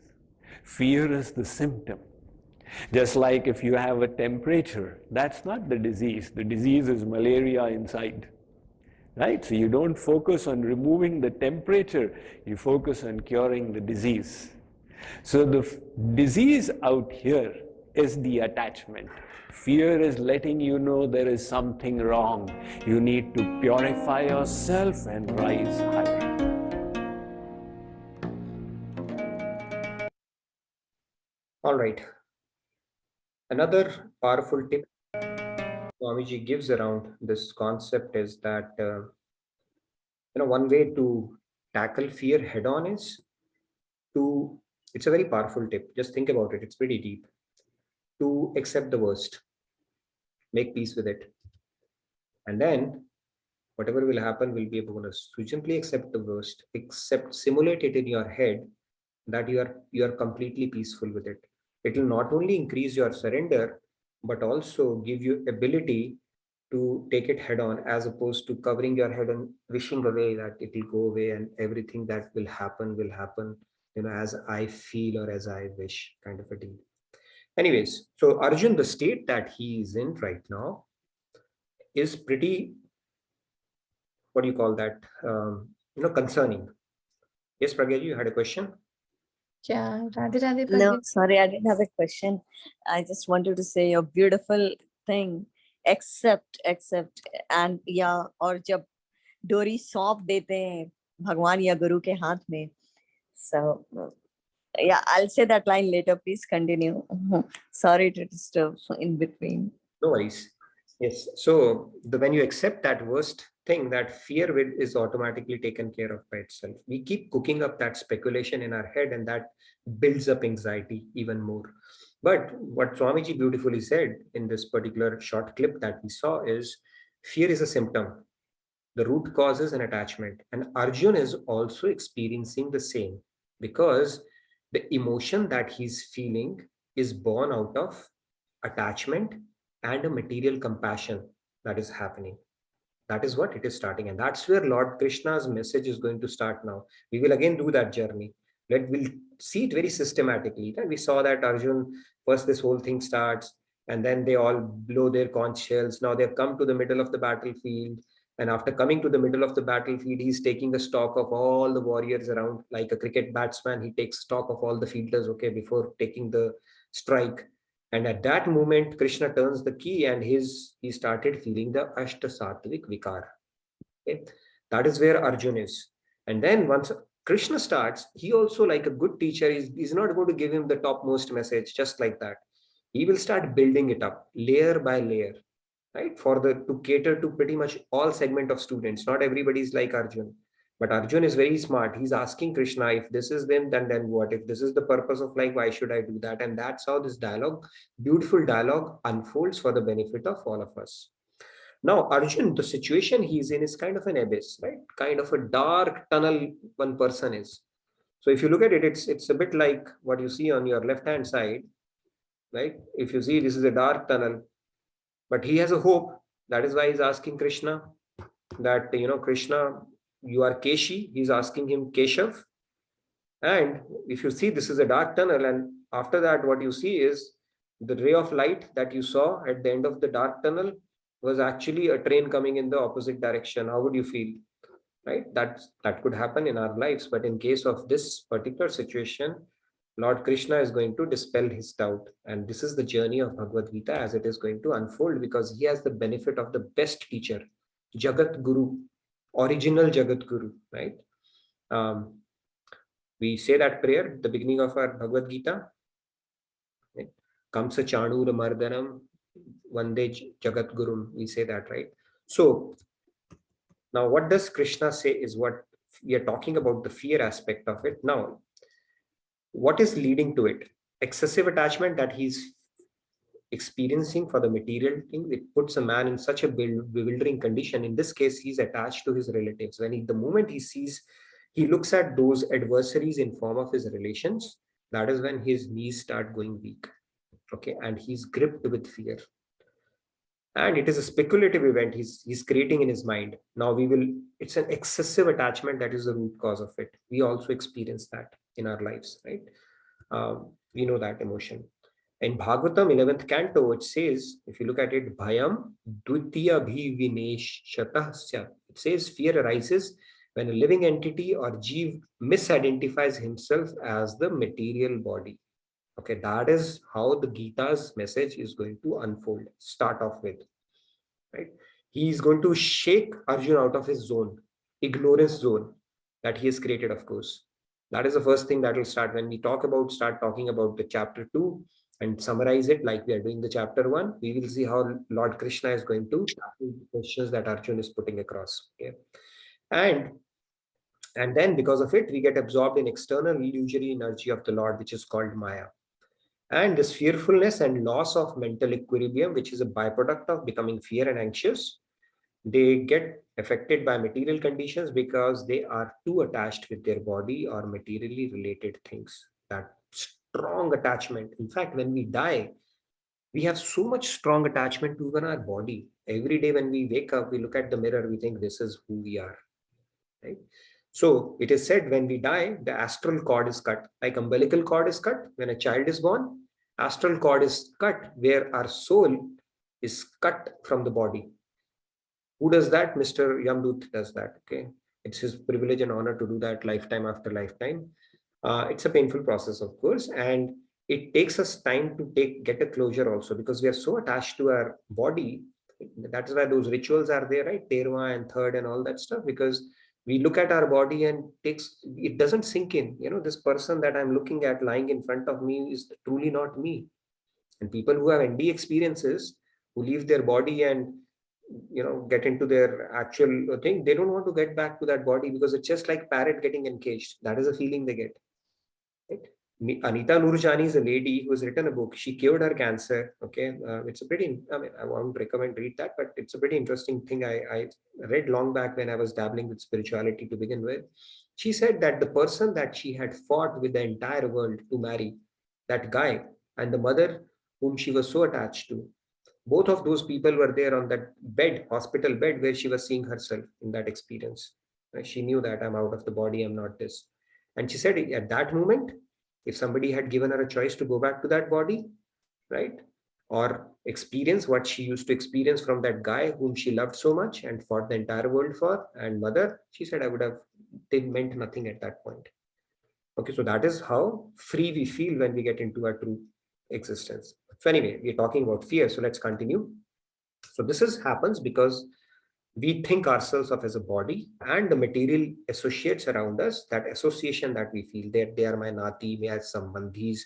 K: Fear is the symptom. Just like if you have a temperature, that's not the disease. The disease is malaria inside. Right? So you don't focus on removing the temperature, you focus on curing the disease. So the disease out here is the attachment. Fear is letting you know there is something wrong. You need to purify yourself and rise higher.
B: All right. Another powerful tip Swamiji gives around this concept is that one way to tackle fear head on is to, it's a very powerful tip. Just think about it. It's pretty deep. To accept the worst, make peace with it, and then whatever will happen will be a bonus. So simply accept the worst, accept, simulate it in your head that you are completely peaceful with it. It will not only increase your surrender, but also give you ability to take it head on, as opposed to covering your head and wishing away that it will go away and everything that will happen, as I feel or as I wish, kind of a deal. Anyways, so Arjun, the state that he is in right now is pretty, what do you call that? Concerning. Yes, Pragya, you had a question?
A: Yeah, Radhe Radhe
L: No,
A: Pragya.
L: sorry, I didn't have a question. I just wanted to say a beautiful thing. Accept, and yeah, और जब डोरी सौंप देते हैं भगवान या गुरु के हाथ में. So yeah, I'll say that line later. Please continue. Sorry to disturb in between.
B: No worries. Yes. So when you accept that worst thing, that fear with is automatically taken care of by itself. We keep cooking up that speculation in our head, and that builds up anxiety even more. But what Swamiji beautifully said in this particular short clip that we saw is fear is a symptom. The root cause is an attachment. And Arjun is also experiencing the same, because the emotion that he's feeling is born out of attachment and a material compassion that is happening. That is what it is starting. And that's where Lord Krishna's message is going to start now. We will again do that journey. We'll see it very systematically. And we saw that Arjun, first this whole thing starts, and then they all blow their conch shells. Now they've come to the middle of the battlefield. And after coming to the middle of the battlefield, he's taking a stock of all the warriors around, like a cricket batsman. He takes stock of all the fielders, okay, before taking the strike. And at that moment, Krishna turns the key, and he started feeling the Ashta Sattvic Vikar. Okay? That is where Arjun is. And then once Krishna starts, he also, like a good teacher, is not going to give him the topmost message just like that. He will start building it up layer by layer, right? To cater to pretty much all segment of students. Not everybody is like Arjun. But Arjun is very smart. He's asking Krishna, if this is then what? If this is the purpose of life, why should I do that? And that's how this dialogue, beautiful dialogue, unfolds for the benefit of all of us. Now, Arjun, the situation he's in is kind of an abyss, right? Kind of a dark tunnel one person is. So if you look at it, it's a bit like what you see on your left-hand side, right? If you see, this is a dark tunnel, but he has a hope. That is why he's asking Krishna that, Krishna, you are Keshi. He's asking him Keshav. And if you see, this is a dark tunnel. And after that, what you see is the ray of light that you saw at the end of the dark tunnel was actually a train coming in the opposite direction. How would you feel? Right? That could happen in our lives. But in case of this particular situation, Lord Krishna is going to dispel his doubt. And this is the journey of Bhagavad Gita as it is going to unfold, because he has the benefit of the best teacher, Jagat Guru, original Jagat Guru, right? We say that prayer at the beginning of our Bhagavad Gita. Right? Kamsa Chanur Mardanam Vande Jagat Guru. We say that, right? So now what does Krishna say is what we are talking about, the fear aspect of it. Now, what is leading to it? Excessive attachment that he's experiencing for the material thing. It puts a man in such a bewildering condition. In this case, he's attached to his relatives. The moment he looks at those adversaries in form of his relations, that is when his knees start going weak. Okay, and he's gripped with fear. And it is a speculative event he's creating in his mind. Now it's an excessive attachment that is the root cause of it. We also experience that in our lives, right? We know that emotion. In Bhagavatam 11th canto, it says, if you look at it, Bhayam Dvitiya Bhivineshatasya. It says fear arises when a living entity or Jeev misidentifies himself as the material body. Okay, that is how the Gita's message is going to unfold, start off with, right? He is going to shake Arjun out of his zone, ignorance zone that he has created, of course. That is the first thing that will start when we start talking about the chapter 2 and summarize it like we are doing the chapter 1. We will see how Lord Krishna is going to tackle the questions that Arjun is putting across. Okay, and then because of it, we get absorbed in external illusory energy of the Lord, which is called Maya. And this fearfulness and loss of mental equilibrium, which is a byproduct of becoming fear and anxious, they get affected by material conditions because they are too attached with their body or materially related things. That strong attachment. In fact, when we die, we have so much strong attachment to even our body. Every day when we wake up, we look at the mirror, we think this is who we are. Right? So it is said when we die, the astral cord is cut. Like umbilical cord is cut when a child is born, astral cord is cut where our soul is cut from the body. Who does that? Mr. Yamdut does that. Okay, it's his privilege and honor to do that lifetime after lifetime. It's a painful process, of course, and it takes us time to get a closure also because we are so attached to our body. That's why those rituals are there, right? Terwa and third and all that stuff, because we look at our body and it doesn't sink in. This person that I'm looking at lying in front of me is truly not me. And people who have ND experiences, who leave their body and get into their actual thing, they don't want to get back to that body because it's just like parrot getting encaged. That is a feeling they get. Right? Anita Nurjani is a lady who has written a book. She cured her cancer. Okay, it's a pretty. I mean, I won't recommend read that, but it's a pretty interesting thing. I read long back when I was dabbling with spirituality to begin with. She said that the person that she had fought with the entire world to marry, that guy, and the mother whom she was so attached to, both of those people were there on that bed, hospital bed, where she was seeing herself in that experience. She knew that I'm out of the body, I'm not this. And she said at that moment, if somebody had given her a choice to go back to that body, right, or experience what she used to experience from that guy whom she loved so much and fought the entire world for, and mother, she said, they meant nothing at that point. Okay, so that is how free we feel when we get into our true existence. So anyway, we're talking about fear, so let's continue. So this happens because we think ourselves of as a body and the material associates around us, that association that we feel, that they are my nati, may have sambandhis,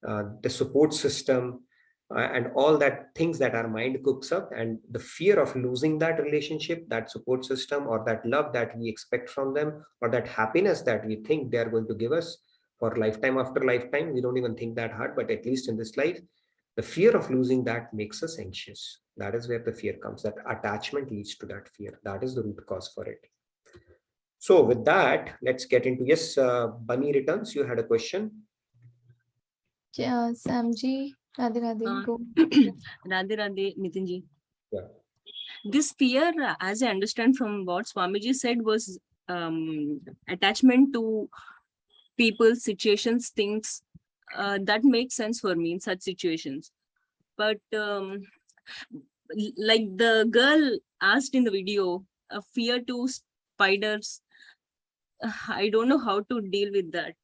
B: the support system, and all that things that our mind cooks up, and the fear of losing that relationship, that support system, or that love that we expect from them, or that happiness that we think they are going to give us for lifetime after lifetime. We don't even think that hard, but at least in this life, the fear of losing that makes us anxious. That is where the fear comes. That attachment leads to that fear. That is the root cause for it. So with that, let's get into, yes, Bunny returns. You had a question.
A: Yeah, Samji, Radhe Radhe, go.
M: Radhe Radhe, Nitinji.
B: Yeah.
M: This fear, as I understand from what Swamiji said, was attachment to people, situations, things. That makes sense for me in such situations. But like the girl asked in the video, a fear to spiders, I don't know how to deal with that.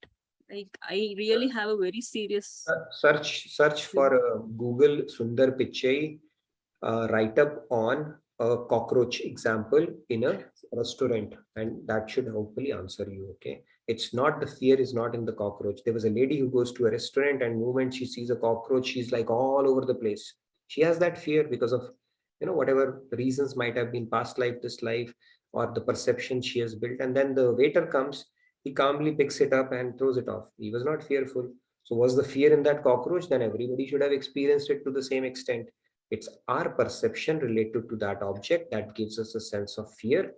M: Like, I really have a very serious
B: search for Google Sundar Pichai write up on a cockroach example in a restaurant, and that should hopefully answer you. Okay, it's not, the fear is not in the cockroach. There was a lady who goes to a restaurant, and the moment she sees a cockroach, she's like all over the place. She has that fear because of whatever reasons might have been, past life, this life, or the perception she has built. And then the waiter comes, he calmly picks it up and throws it off. He was not fearful. So was the fear in that cockroach? Then everybody should have experienced it to the same extent. It's our perception related to that object that gives us a sense of fear,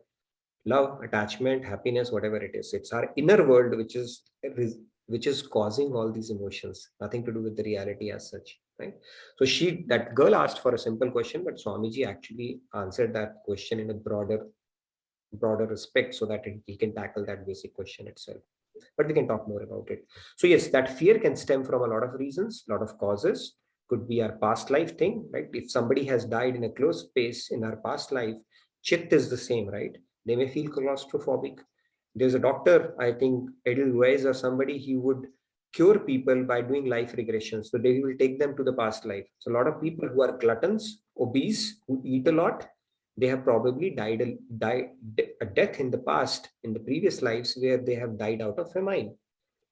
B: love, attachment, happiness, whatever it is. It's our inner world which is causing all these emotions, nothing to do with the reality as such, right? So that girl asked for a simple question, but Swamiji actually answered that question in a broader respect, so that he can tackle that basic question itself. But we can talk more about it. So yes, that fear can stem from a lot of reasons, a lot of causes. Could be our past life thing, right? If somebody has died in a closed space in our past life, chit is the same, right? They may feel claustrophobic. There's a doctor, I think Edelweiss or somebody, he would cure people by doing life regressions. So they will take them to the past life. So a lot of people who are gluttons, obese, who eat a lot, they have probably died a death in the past, in the previous lives, where they have died out of famine.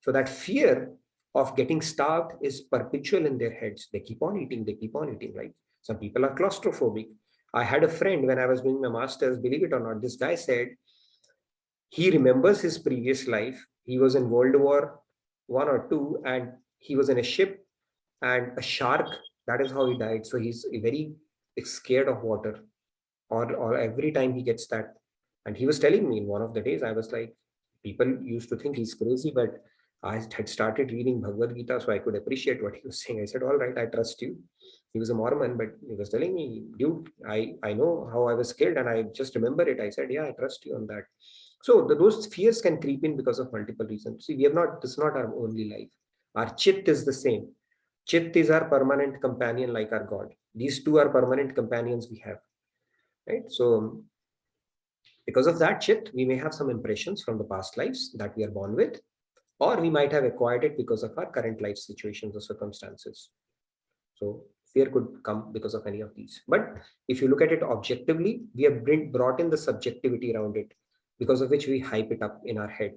B: So that fear of getting starved is perpetual in their heads. They keep on eating, they keep on eating. Like some people are claustrophobic. I had a friend when I was doing my master's, believe it or not, this guy said he remembers his previous life. He was in World War One or Two, and he was in a ship and a shark. That is how he died. So he's very scared of water, or every time he gets that. And he was telling me in one of the days, I was like, people used to think he's crazy, but I had started reading Bhagavad Gita, so I could appreciate what he was saying. I said, all right, I trust you. He was a Mormon, but he was telling me, dude, I know how I was scared and I just remember it. I said, yeah, I trust you on that. So those fears can creep in because of multiple reasons. See, we have not, this is not our only life. Our chit is the same. Chit is our permanent companion like our God. These two are permanent companions we have, right? So because of that chit, we may have some impressions from the past lives that we are born with, or we might have acquired it because of our current life situations or circumstances. So fear could come because of any of these. But if you look at it objectively, we have brought in the subjectivity around it, because of which we hype it up in our head.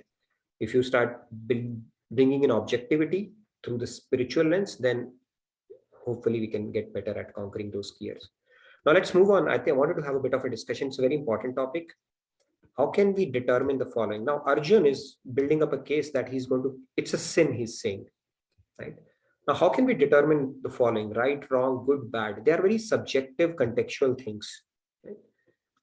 B: If you start bringing in objectivity through the spiritual lens, then hopefully we can get better at conquering those fears. Now let's move on. I think I wanted to have a bit of a discussion. It's a very important topic. How can we determine the following? Now Arjun is building up a case that he's going to, it's a sin, he's saying, right? Now, how can we determine the following? Right, wrong, good, bad? They are very subjective, contextual things. Right?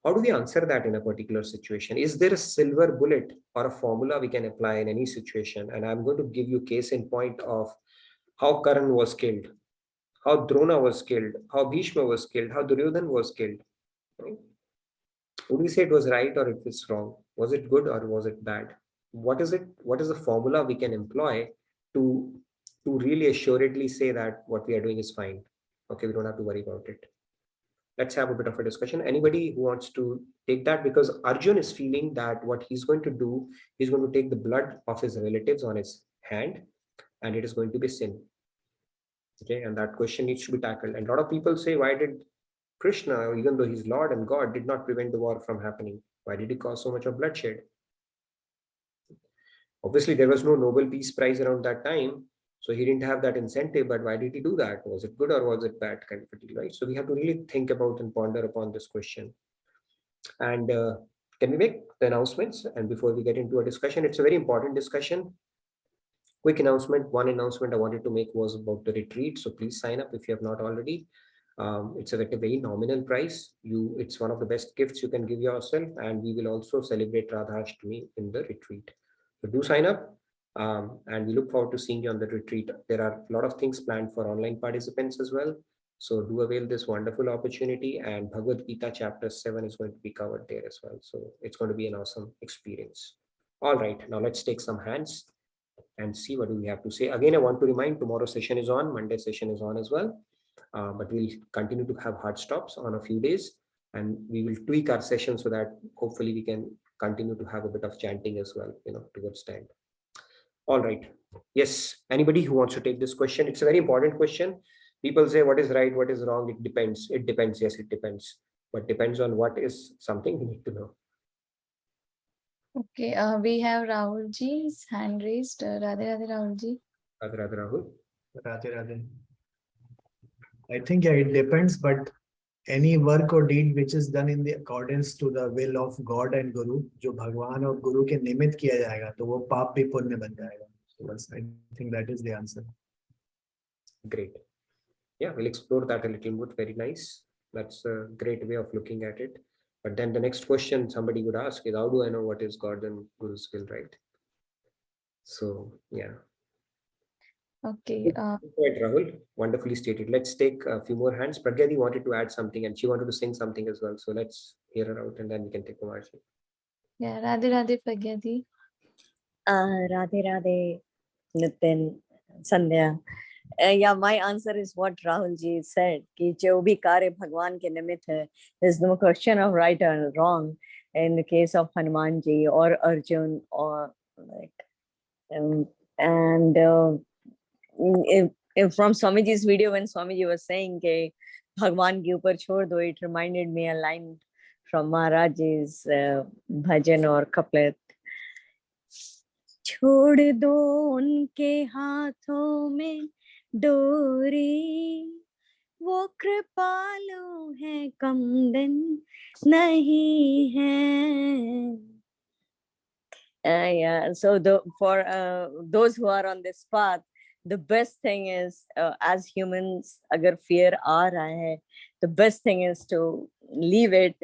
B: How do we answer that in a particular situation? Is there a silver bullet or a formula we can apply in any situation? And I'm going to give you case in point of how Karan was killed, how Drona was killed, how Bhishma was killed, how Duryodhan was killed. Right? Would we say it was right or it was wrong? Was it good or was it bad? What is it? What is the formula we can employ to really assuredly say that what we are doing is fine? Okay, we don't have to worry about it. Let's have a bit of a discussion. Anybody who wants to take that? Because Arjun is feeling that what he's going to do, he's going to take the blood of his relatives on his hand, and it is going to be sin. Okay, and that question needs to be tackled. And a lot of people say, why did Krishna, even though he's Lord and God, did not prevent the war from happening? Why did he cause so much of bloodshed? Obviously, there was no Nobel Peace Prize around that time, so he didn't have that incentive. But why did he do that? Was it good or was it bad, kind of a deal, right? So we have to really think about and ponder upon this question. And can we make the announcements? And before we get into a discussion, it's a very important discussion. Quick announcement. One announcement I wanted to make was about the retreat. So please sign up if you have not already. It's at a very nominal price. It's one of the best gifts you can give yourself, and we will also celebrate Radhashtami in the retreat. So do sign up, and we look forward to seeing you on the retreat. There are a lot of things planned for online participants as well. So do avail this wonderful opportunity, and Bhagavad Gita chapter 7 is going to be covered there as well. So it's going to be an awesome experience. All right, now let's take some hands and see what do we have to say. Again, I want to remind tomorrow's session is on, Monday session is on as well. But we'll continue to have hard stops on a few days, and we will tweak our session so that hopefully we can continue to have a bit of chanting as well, towards the end. All right. Yes. Anybody who wants to take this question? It's a very important question. People say, what is right, what is wrong? It depends. It depends. Yes, it depends. But depends on what is something we need to know.
A: Okay, we have Rahulji's hand raised. Radhe Radhe Rahulji.
B: Radhe Radhe Rahul.
N: Radhe Radhe. I think it depends, but any work or deed which is done in the accordance to the will of God and Guru, जो भगवान और गुरु के निमित्त किया जाएगा, तो वो पाप भी पुण्य बन जाएगा. So I think that is the answer.
B: Great. Yeah, we'll explore that a little more. Very nice. That's a great way of looking at it. But then the next question somebody would ask is, how do I know what is God and Guru's will, right? So, yeah.
A: Okay.
B: Right, Rahul. Wonderfully stated. Let's take a few more hands. Pragyadi wanted to add something and she wanted to sing something as well. So let's hear her out and then we can take over.
A: Yeah, Radhe Radhe Pragyadi.
L: Radhe Radhe, Nitin, Sandhya. Yeah, my answer is what Rahul ji said. कि जो भी कार्य भगवान के निमित्त है, there's no question of right or wrong. In the case of Hanuman ji or Arjun or like, and From Swamiji's video, when Swamiji was saying ke Bhagwan ke upar chhod do, it reminded me a line from Maharaj's bhajan or couplet. छोड़ दो उनके हाथों में डोरी, वो कृपालु है कम दिन नहीं है. Yeah, so for those who are on this path, the best thing is, as humans, agar fear aa raha hai, the best thing is to leave it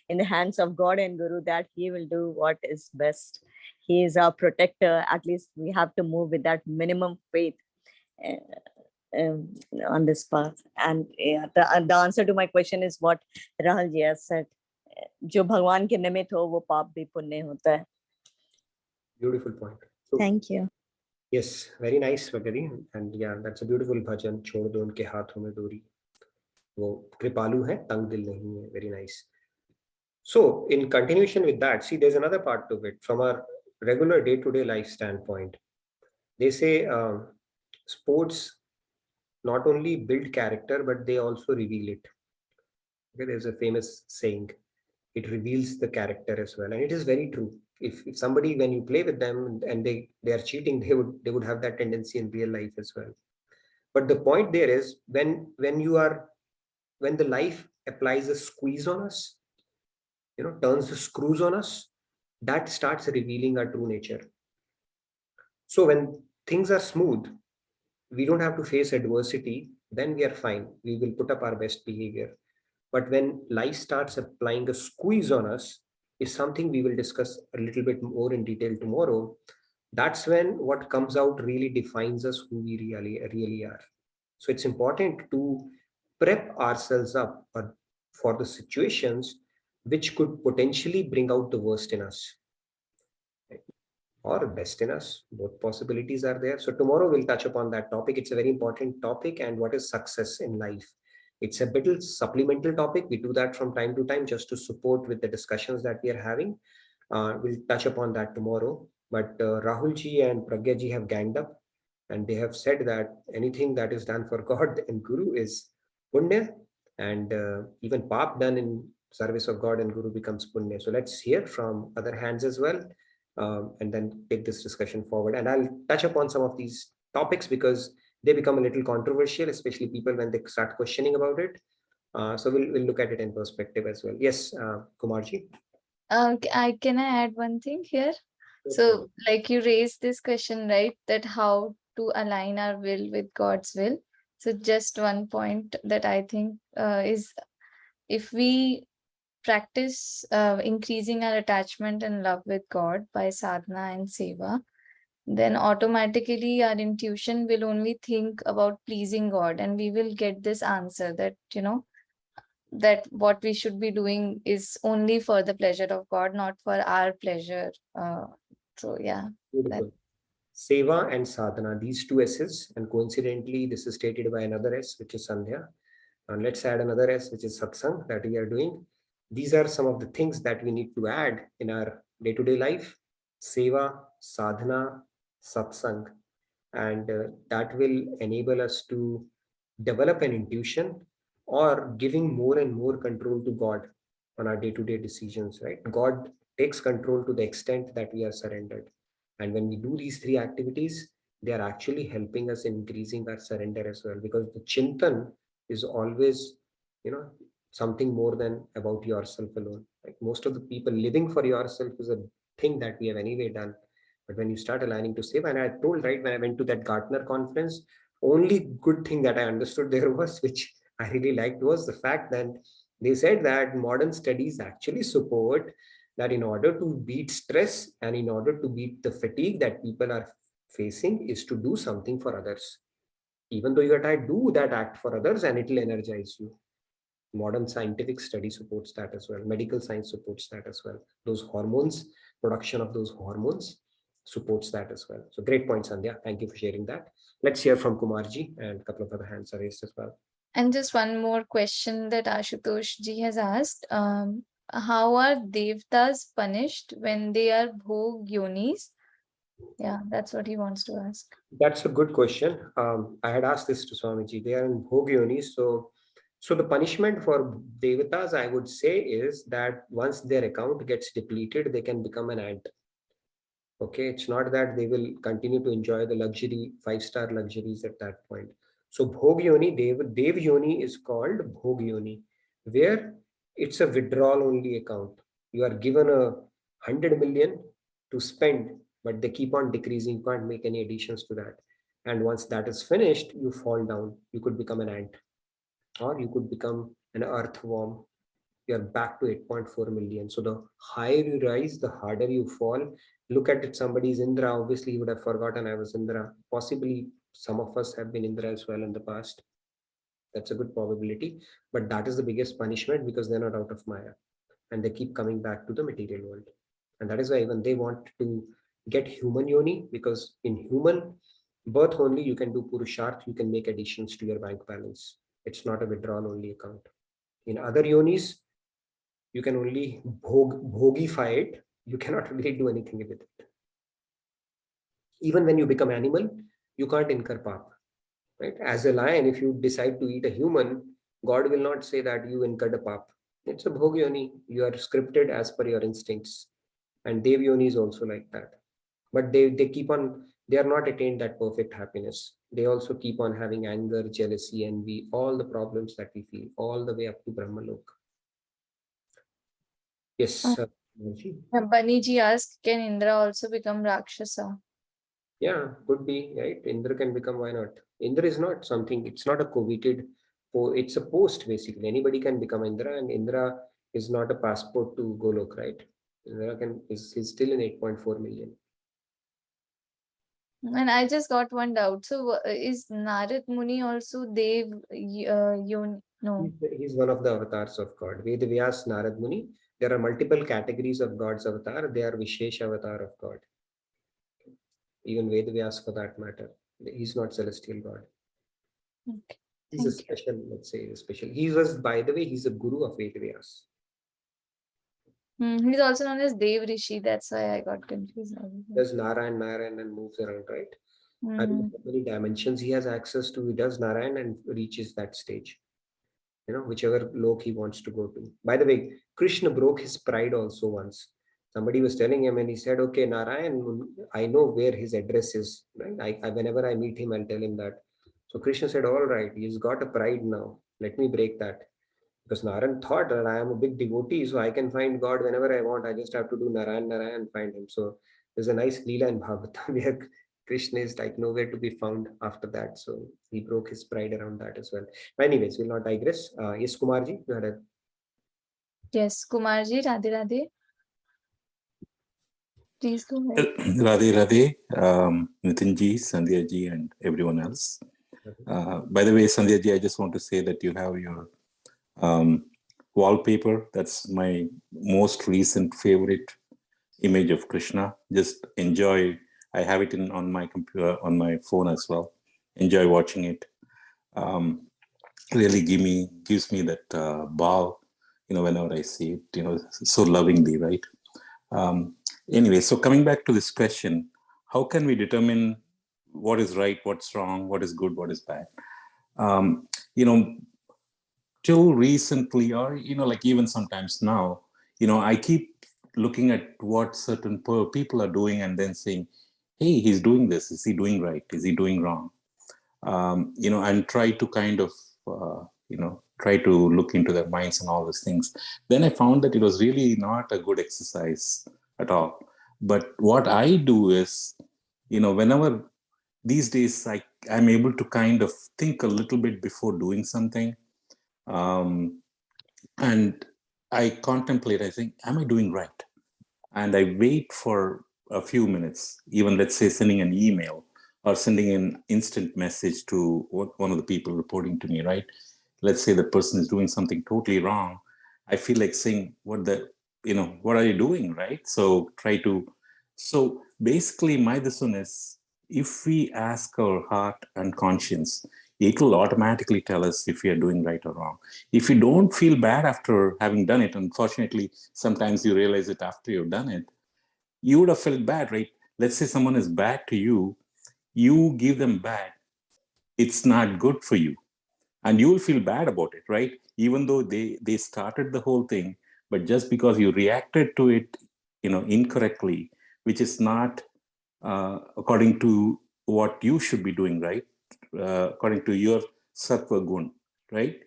L: in the hands of God and Guru, that He will do what is best. He is our protector. At least we have to move with that minimum faith on this path. And yeah, the answer to my question is what Rahul ji has said. जो भगवान के निमित्त हो वो पाप भी पुण्य होता है.
B: Beautiful point. So,
L: Thank you.
B: yes, very nice, Vagari. And yeah, that's a beautiful bhajan. छोड़ दो उनके हाथों में डोरी, वो कृपालु है तंग दिल नहीं है. Very nice. So in continuation with that, see, there's another part to it from our regular day-to-day life standpoint. They say sports not only build character, but they also reveal it. Okay, there's a famous saying, it reveals the character as well, and it is very true. If somebody, when you play with them and they are cheating, they would have that tendency in real life as well. But the point there is, when the life applies a squeeze on us, turns the screws on us, that starts revealing our true nature. So when things are smooth, we don't have to face adversity, then we are fine. We will put up our best behavior. But when life starts applying a squeeze on us, is something we will discuss a little bit more in detail tomorrow. That's when what comes out really defines us, who we really are. So it's important to prep ourselves up for the situations which could potentially bring out the worst in us or best in us. Both possibilities are there. So tomorrow we'll touch upon that topic. It's a very important topic. And what is success in life? It's a bit supplemental topic. We do that from time to time just to support with the discussions that we are having. We'll touch upon that tomorrow. But Rahul ji and Pragya ji have ganged up, and they have said that anything that is done for God and Guru is punya, and even pap done in service of God and Guru becomes punya. So let's hear from other hands as well, and then take this discussion forward. And I'll touch upon some of these topics because they become a little controversial, especially people when they start questioning about it. So we'll look at it in perspective as well. Yes, Kumarji.
A: Can I add one thing here? So, like you raised this question, right? That how to align our will with God's will. So, just one point that I think is if we practice increasing our attachment and love with God by sadhana and seva, then automatically our intuition will only think about pleasing God, and we will get this answer that, that what we should be doing is only for the pleasure of God, not for our pleasure. So yeah.
B: Beautiful. Seva and sadhana, these two S's, and coincidentally, this is stated by another S, which is Sandhya. And let's add another S, which is satsang, that we are doing. These are some of the things that we need to add in our day-to-day life. Seva, sadhana, satsang. And that will enable us to develop an intuition or giving more and more control to God on our day-to-day decisions, right? God takes control to the extent that we are surrendered. And when we do these three activities, they are actually helping us in increasing our surrender as well, because the chintan is always, something more than about yourself alone. Like most of the people, living for yourself is a thing that we have anyway done. But when you start aligning to save, and I told, right, when I went to that Gartner conference, only good thing that I understood there was, which I really liked, was the fact that they said that modern studies actually support that in order to beat stress and in order to beat the fatigue that people are facing is to do something for others. Even though you are tired, do that act for others and it will energize you. Modern scientific study supports that as well. Medical science supports that as well. Those hormones, production of those hormones supports that as well. So great point, Sandhya. Thank you for sharing that. Let's hear from Kumarji, and a couple of other hands are raised as well.
A: And just one more question that Ashutosh ji has asked. How are devtas punished when they are bhog yonis Yeah, that's what he wants to ask.
B: That's a good question. I had asked this to Swamiji. They are in Bhogyoni. So the punishment for Devatas, I would say, is that once their account gets depleted, they can become an ant. Okay, it's not that they will continue to enjoy the luxury, 5-star luxuries at that point. So Bhogyoni, Dev Yoni is called Bhogyoni, where it's a withdrawal only account. You are given 100 million to spend, but they keep on decreasing. You can't make any additions to that. And once that is finished, you fall down. You could become an ant, or you could become an earthworm. You're back to 8.4 million. So the higher you rise, the harder you fall. Look at it, somebody's Indra. Obviously, he would have forgotten I was Indra. Possibly some of us have been Indra as well in the past. That's a good probability. But that is the biggest punishment because they're not out of Maya and they keep coming back to the material world. And that is why even they want to get human yoni, because in human birth only you can do purusharth, you can make additions to your bank balance. It's not a withdrawal only account. In other yonis, you can only bhogify it. You cannot really do anything with it. Even when you become animal, you can't incur pap. Right? As a lion, if you decide to eat a human, God will not say that you incurred a pap. It's a bhogyoni. You are scripted as per your instincts. And devyoni is also like that. But they keep on, they are not attained that perfect happiness. They also keep on having anger, jealousy, envy, all the problems that we feel, all the way up to Brahmalok. Yes.
A: Bunny asked, can Indra also become Rakshasa?
B: Yeah, could be, right? Indra can become, why not? Indra is not something, it's not a coveted, it's a post basically. Anybody can become Indra, and Indra is not a passport to Golok, right? Indra is still in 8.4 million.
A: And I just got one doubt. So is Narad Muni also Dev Yoni? No.
B: He's one of the avatars of God. Vedavyas Narad Muni. There are multiple categories of God's avatar. They are Vishesh avatar of God. Even Vedavyas for that matter. He's not celestial God.
A: Okay.
B: He's a special, let's say, special. He was, by the way, he's a guru of Vedavyas.
A: He's also known as Dev Rishi. That's why I got confused.
B: Does Narayan and moves around, right? I don't know how many dimensions he has access to. He does Narayan and reaches that stage. You know, whichever lok he wants to go to. By the way, Krishna broke his pride also once. Somebody was telling him and he said, okay, Narayan, I know where his address is. Right? Whenever I meet him, I'll tell him that. So Krishna said, all right, he's got a pride now. Let me break that. Because Narayan thought that I am a big devotee, so I can find God whenever I want. I just have to do Narayan and find him. So there's a nice Leela in Bhagavatam where Krishna is like nowhere to be found after that. So he broke his pride around that as well. But anyways, we'll not digress. Yes, Kumarji, you had a...
A: Yes, Kumarji, Radhe Radhe. Please go ahead.
O: Radhe Radhe, Nitinji, Sandhya and everyone else. By the way, Sandhya I just want to say that you have your wallpaper. That's my most recent favorite image of Krishna. Just enjoy. I have it on my computer, on my phone as well. Enjoy watching it. Really gives me that bow, whenever I see it, so lovingly, right? Anyway, so coming back to this question, how can we determine what is right, what's wrong, what is good, what is bad? Till recently, or, like even sometimes now, I keep looking at what certain people are doing and then saying, hey, he's doing this. Is he doing right? Is he doing wrong? And try to kind of, try to look into their minds and all those things. Then I found that it was really not a good exercise at all. But what I do is, whenever these days I'm able to kind of think a little bit before doing something. And I contemplate, I think, am I doing right? And I wait for a few minutes, even let's say sending an email or sending an instant message to one of the people reporting to me, right? Let's say the person is doing something totally wrong. I feel like saying, what are you doing, right? So basically this one is, if we ask our heart and conscience, it will automatically tell us if we are doing right or wrong. If you don't feel bad after having done it, unfortunately, sometimes you realize it after you've done it, you would have felt bad, right? let's say someone is bad to you, you give them bad, it's not good for you. And you will feel bad about it, right? Even though they started the whole thing, but just because you reacted to it, incorrectly, which is not according to what you should be doing, right? According to your sattva gun, right?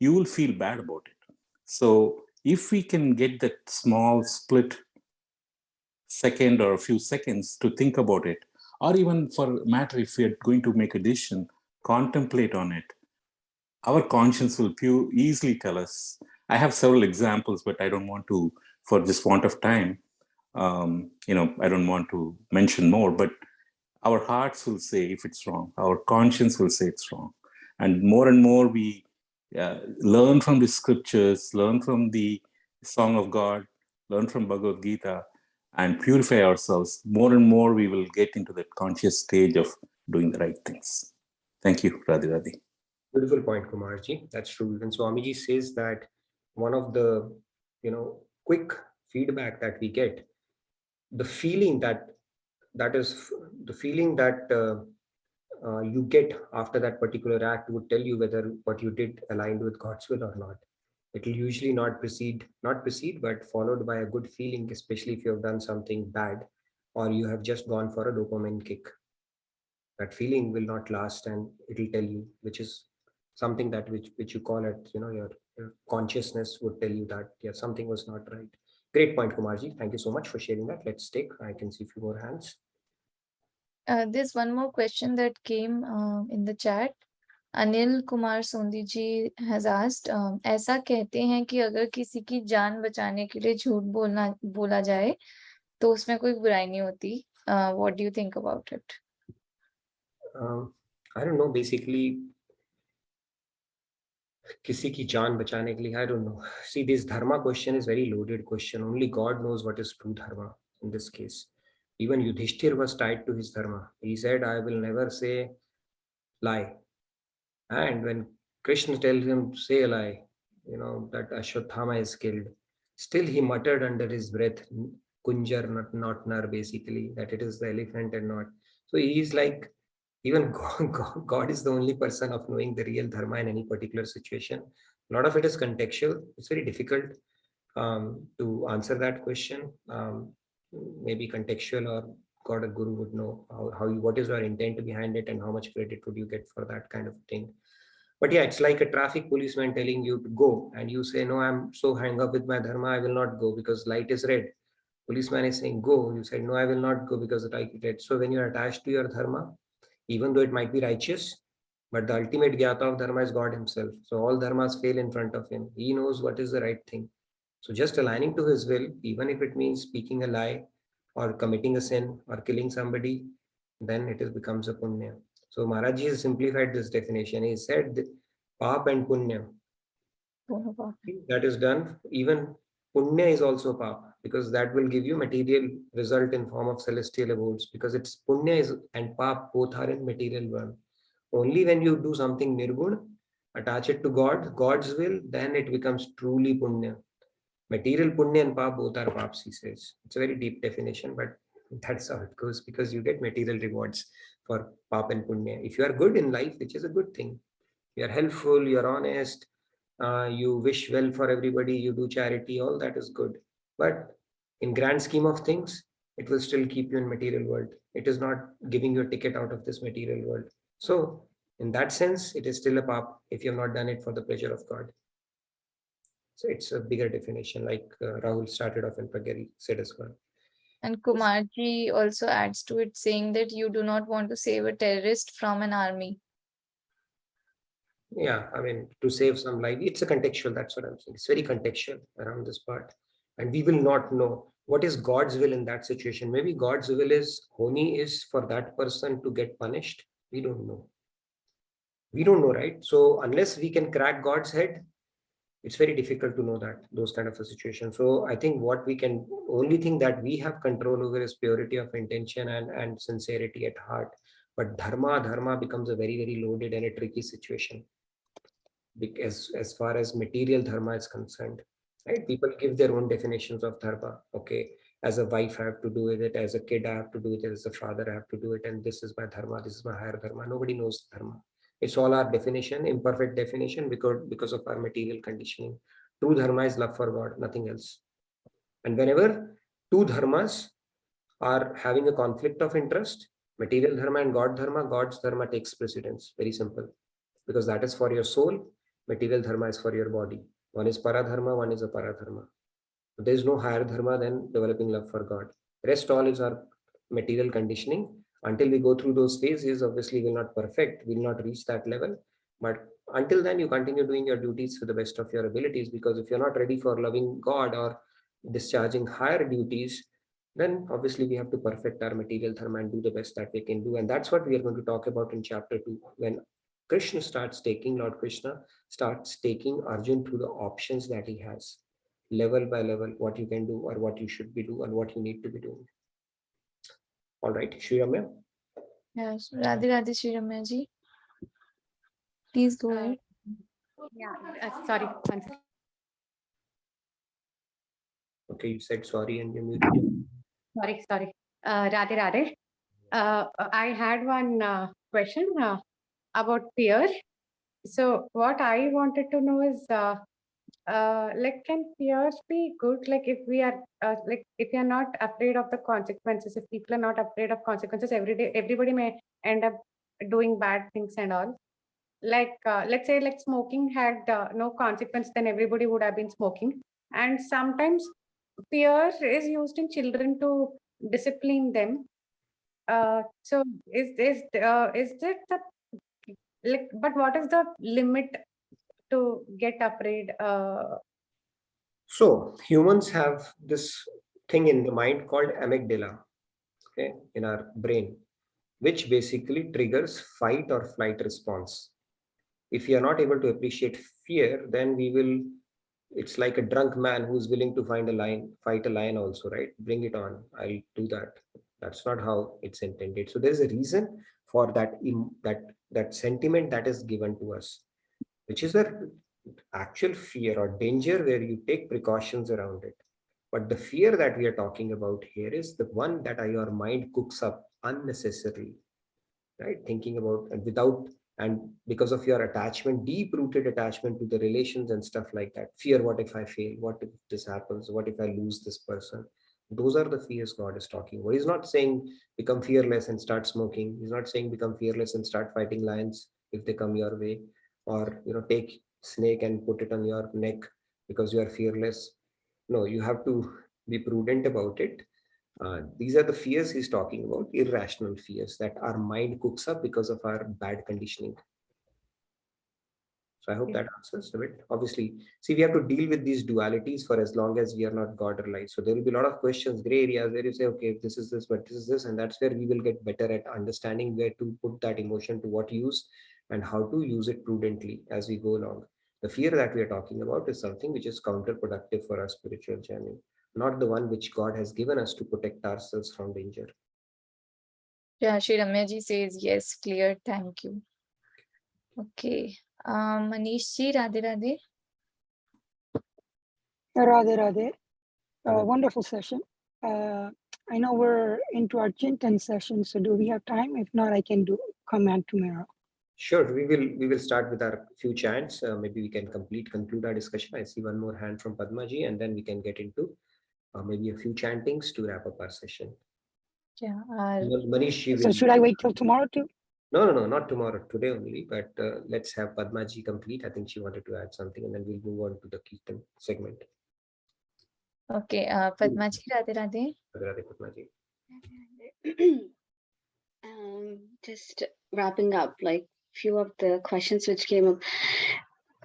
O: You will feel bad about it. So if we can get that small split second or a few seconds to think about it, or even for matter, if we are going to make a decision, contemplate on it, our conscience will easily tell us. I have several examples, but I don't want to, for just want of time, I don't want to mention more, but our hearts will say if it's wrong, our conscience will say it's wrong. And more we learn from the scriptures, learn from the Song of God, learn from Bhagavad Gita, and purify ourselves, more and more we will get into that conscious stage of doing the right things. Thank you, Radhe Radhe.
B: Beautiful point, Kumarji. That's true. When Swamiji says that one of the, quick feedback that we get, the feeling that is the feeling that you get after that particular act would tell you whether what you did aligned with God's will or not. It will usually not precede, but followed by a good feeling, especially if you have done something bad or you have just gone for a dopamine kick. That feeling will not last, and it will tell you, which is something that which you call it, your consciousness would tell you that something was not right. Great point, Kumarji. Thank you so much for sharing that. Let's take. I can see a few more hands.
A: There's one more question that came in the chat. Anil Kumar Sondi ji has asked, ऐसा कहते हैं कि अगर किसी की जान बचाने के लिए झूठ बोला जाए तो उसमें कोई बुराई नहीं होती. What do you think about it?
B: I don't know. Basically, किसी की जान बचाने के लिए, I don't know. See, this dharma question is very loaded question. Only God knows what is true dharma in this case. Even Yudhishthir was tied to his dharma. He said, I will never say lie. And when Krishna tells him, say a lie, that Ashwatthama is killed, still he muttered under his breath, Kunjar, not Nar, basically, that it is the elephant and not. So he is like, even God is the only person of knowing the real dharma in any particular situation. A lot of it is contextual. It's very difficult to answer that question. Maybe contextual, or God or Guru would know what is your intent behind it and how much credit would you get for that kind of thing. But yeah, it's like a traffic policeman telling you to go and you say, no, I'm so hung up with my dharma, I will not go because light is red. Policeman is saying go, you said, no, I will not go because the light is red. So when you're attached to your dharma, even though it might be righteous, but the ultimate gyata of dharma is God himself. So all dharmas fail in front of him. He knows what is the right thing. So just aligning to his will, even if it means speaking a lie or committing a sin or killing somebody, then it becomes a punya. So Maharaji has simplified this definition. He said pap and punya. That is done. Even punya is also pap, because that will give you material result in form of celestial abodes, because it's punya and pap both are in material world. Only when you do something nirgun, attach it to God's will, then it becomes truly punya. Material punya and pap both are paps, he says. It's a very deep definition, but that's how it goes, because you get material rewards for pap and punya. If you are good in life, which is a good thing, you are helpful, you are honest, you wish well for everybody, you do charity, all that is good. But in grand scheme of things, it will still keep you in material world. It is not giving you a ticket out of this material world. So in that sense, it is still a pap if you have not done it for the pleasure of God. So it's a bigger definition, like Rahul started off in Pragari, said as well.
A: And Kumarji also adds to it, saying that you do not want to save a terrorist from an army.
B: Yeah, I mean, to save some life, it's a contextual, that's what I'm saying. It's very contextual around this part. And we will not know what is God's will in that situation. Maybe God's will is Honi is for that person to get punished. We don't know. We don't know, right? So unless we can crack God's head, it's very difficult to know that, those kind of a situation. So I think only thing that we have control over is purity of intention and sincerity at heart. But dharma becomes a very, very loaded and a tricky situation, because as far as material dharma is concerned, right? People give their own definitions of dharma. Okay, as a wife I have to do it, as a kid I have to do it, as a father I have to do it, and this is my dharma, this is my higher dharma. Nobody knows dharma. It's all our definition, imperfect definition, because of our material conditioning. True dharma is love for God, nothing else. And whenever two dharmas are having a conflict of interest, material dharma and God dharma, God's dharma takes precedence. Very simple. Because that is for your soul, material dharma is for your body. One is paradharma, one is a paradharma. There is no higher dharma than developing love for God. Rest all is our material conditioning. Until we go through those phases, obviously we'll not perfect, we'll not reach that level. But until then, you continue doing your duties to the best of your abilities, because if you're not ready for loving God or discharging higher duties, then obviously we have to perfect our material dharma and do the best that we can do. And that's what we are going to talk about in chapter 2, when Lord Krishna starts taking Arjun through the options that he has, level by level, what you can do or what you should be doing and what you need to be doing. All right, Shri Ramya.
A: Yes, Radhe Radhe Shri Ramya ji. Please go ahead.
P: Sorry.
B: Okay, you said sorry and you muted.
P: Sorry. Radhe Radhe. I had one question about fear. So what I wanted to know is, like, can fears be good? Like, if we are, like, if you are not afraid of the consequences, if people are not afraid of consequences, everybody may end up doing bad things and all. Like, let's say, like, smoking had no consequence, then everybody would have been smoking. And sometimes fear is used in children to discipline them. So is it the, like, but what is the limit to get afraid?
B: So humans have this thing in the mind called amygdala, okay, in our brain, which basically triggers fight or flight response. If we are not able to appreciate fear, then it's like a drunk man who's willing to fight a lion also, right? Bring it on, I'll do that. That's not how it's intended. So there's a reason for that sentiment that is given to us, which is the actual fear or danger where you take precautions around it. But the fear that we are talking about here is the one that your mind cooks up unnecessarily, right? Thinking about and because of your attachment, deep-rooted attachment to the relations and stuff like that. Fear, what if I fail? What if this happens? What if I lose this person? Those are the fears God is talking about. He's not saying become fearless and start smoking. He's not saying become fearless and start fighting lions if they come your way, or take snake and put it on your neck because you are fearless. No, you have to be prudent about it. These are the fears he's talking about, irrational fears that our mind cooks up because of our bad conditioning. So I hope that answers a bit. Obviously, see, we have to deal with these dualities for as long as we are not God or light. So there will be a lot of questions, gray areas where you say, okay, this is this, but this is this. And that's where we will get better at understanding where to put that emotion to what use and how to use it prudently as we go along. The fear that we are talking about is something which is counterproductive for our spiritual journey, not the one which God has given us to protect ourselves from danger.
A: Yeah, Shri Ramya ji says yes, clear, thank you. Okay. Manish ji, Radhe Radhe.
Q: Radhe Radhe. Wonderful session. I know we're into our Chintan session, so do we have time? If not, I can comment tomorrow.
B: Sure, we will start with our few chants. Maybe we can conclude our discussion. I see one more hand from Padma ji, and then we can get into maybe a few chantings to wrap up our session.
A: Yeah.
B: Manish,
Q: so should I wait till tomorrow too?
B: No, not tomorrow. Today only. But let's have Padma ji complete. I think she wanted to add something, and then we'll move on to the Kirtan segment.
A: Okay, Padma ji, Radhe Radhe.
B: Radhe Radhe, Padma ji.
G: Just wrapping up, like few of the questions which came up.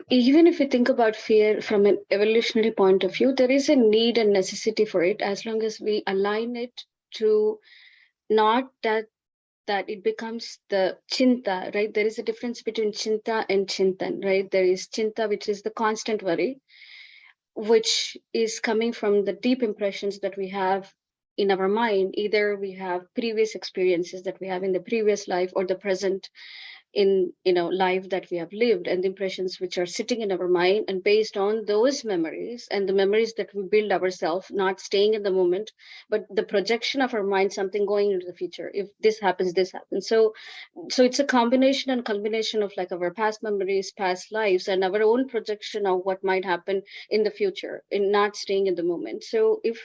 G: Even if we think about fear from an evolutionary point of view, there is a need and necessity for it as long as we align it to not that it becomes the chinta, right? There is a difference between chinta and chintan, right? There is chinta, which is the constant worry, which is coming from the deep impressions that we have in our mind. Either we have previous experiences that we have in the previous life or the present in life that we have lived, and the impressions which are sitting in our mind, and based on those memories and the memories that we build ourselves, not staying in the moment, but the projection of our mind, something going into the future. If this happens, this happens. So it's a combination and culmination of like our past memories, past lives, and our own projection of what might happen in the future, in not staying in the moment. So if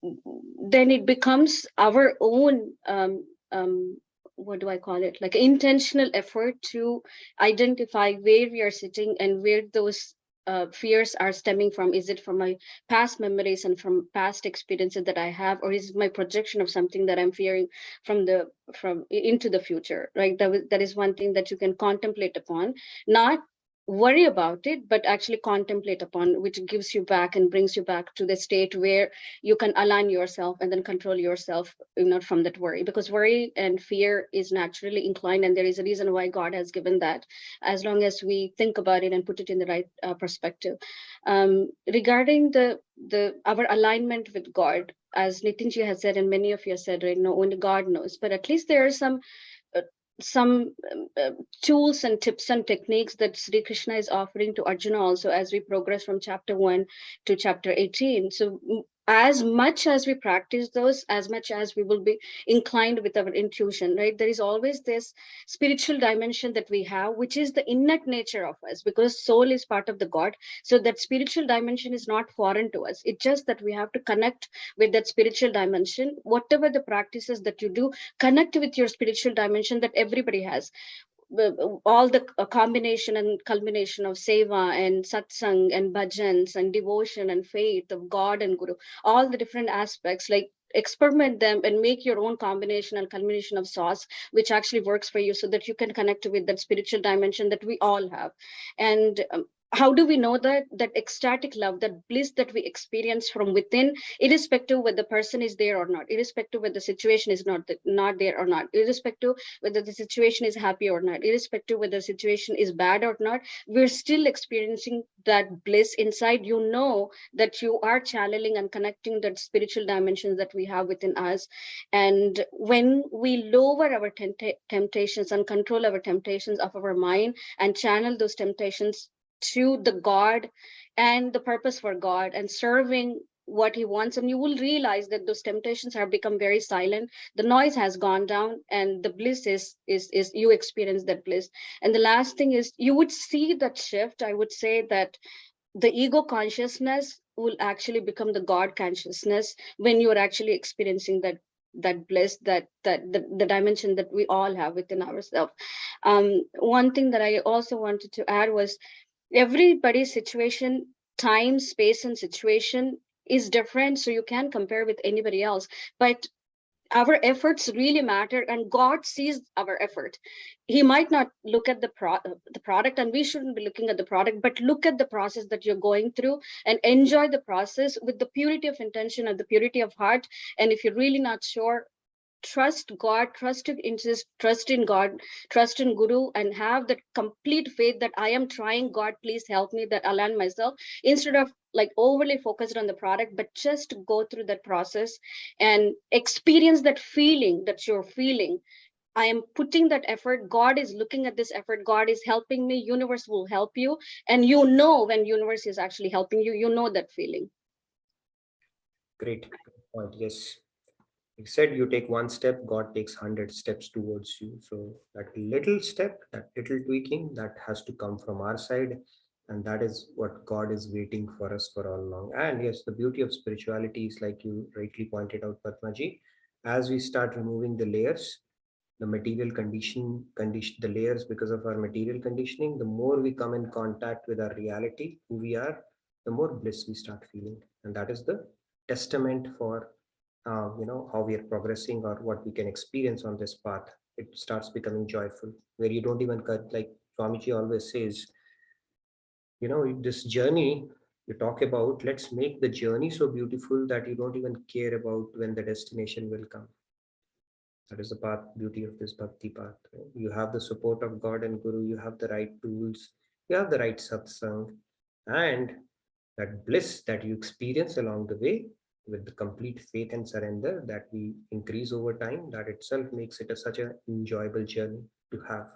G: then it becomes our own what do I call it, like intentional effort to identify where we are sitting and where those fears are stemming from. Is it from my past memories and from past experiences that I have, or is it my projection of something that I'm fearing from into the future, right? That is one thing that you can contemplate upon, not worry about it, but actually contemplate upon, which gives you back and brings you back to the state where you can align yourself and then control yourself, from that worry, because worry and fear is naturally inclined, and there is a reason why God has given that, as long as we think about it and put it in the right perspective. Regarding the our alignment with God, as Nitinji has said and many of you have said, right, no, only God knows, but at least there are uh, some tools and tips and techniques that Sri Krishna is offering to Arjuna also, as we progress from chapter 1 to chapter 18. So as much as we practice those, as much as we will be inclined with our intuition, right? There is always this spiritual dimension that we have, which is the innate nature of us, because soul is part of the God. So that spiritual dimension is not foreign to us. It's just that we have to connect with that spiritual dimension. Whatever the practices that you do, connect with your spiritual dimension that everybody has. All the combination and culmination of seva and satsang and bhajans and devotion and faith of God and Guru, all the different aspects, like experiment them and make your own combination and culmination of sauce which actually works for you, so that you can connect with that spiritual dimension that we all have. And how do we know that ecstatic love, that bliss that we experience from within, irrespective whether the person is there or not, irrespective whether the situation is not there or not, irrespective whether the situation is happy or not, irrespective whether the situation is bad or not, we're still experiencing that bliss inside. You know that you are channeling and connecting that spiritual dimensions that we have within us. And when we lower our temptations and control our temptations of our mind and channel those temptations to the God and the purpose for God and serving what he wants, and you will realize that those temptations have become very silent, the noise has gone down, and the bliss is you experience that bliss. And the last thing is, you would see that shift. I would say that the ego consciousness will actually become the God consciousness when you are actually experiencing that bliss, the dimension that we all have within ourselves. One thing that I also wanted to add was, everybody's situation, time, space, and situation is different, so you can't compare with anybody else. But our efforts really matter, and God sees our effort. He might not look at the product, and we shouldn't be looking at the product, but look at the process that you're going through and enjoy the process with the purity of intention and the purity of heart. And if you're really not sure, trust God, trust in God, trust in Guru, and have that complete faith that I am trying, God, please help me, that align myself, instead of like overly focused on the product, but just go through that process and experience that feeling that you're feeling. I am putting that effort. God is looking at this effort. God is helping me. Universe will help you. And you know when universe is actually helping you, you know that feeling.
B: Great point. Yes. You said you take one step, God takes 100 steps towards you. So that little step, that little tweaking, that has to come from our side. And that is what God is waiting for us for all along. And yes, the beauty of spirituality is, like you rightly pointed out, Padmaji, as we start removing the layers, the material condition, the layers because of our material conditioning, the more we come in contact with our reality, who we are, the more bliss we start feeling. And that is the testament for how we are progressing or what we can experience on this path. It starts becoming joyful, where you don't even cut, like Swamiji always says, this journey you talk about, let's make the journey so beautiful that you don't even care about when the destination will come. That is the path, beauty of this bhakti path. Right? You have the support of God and Guru, you have the right tools, you have the right satsang, and that bliss that you experience along the way with the complete faith and surrender that we increase over time, that itself makes it such an enjoyable journey to have.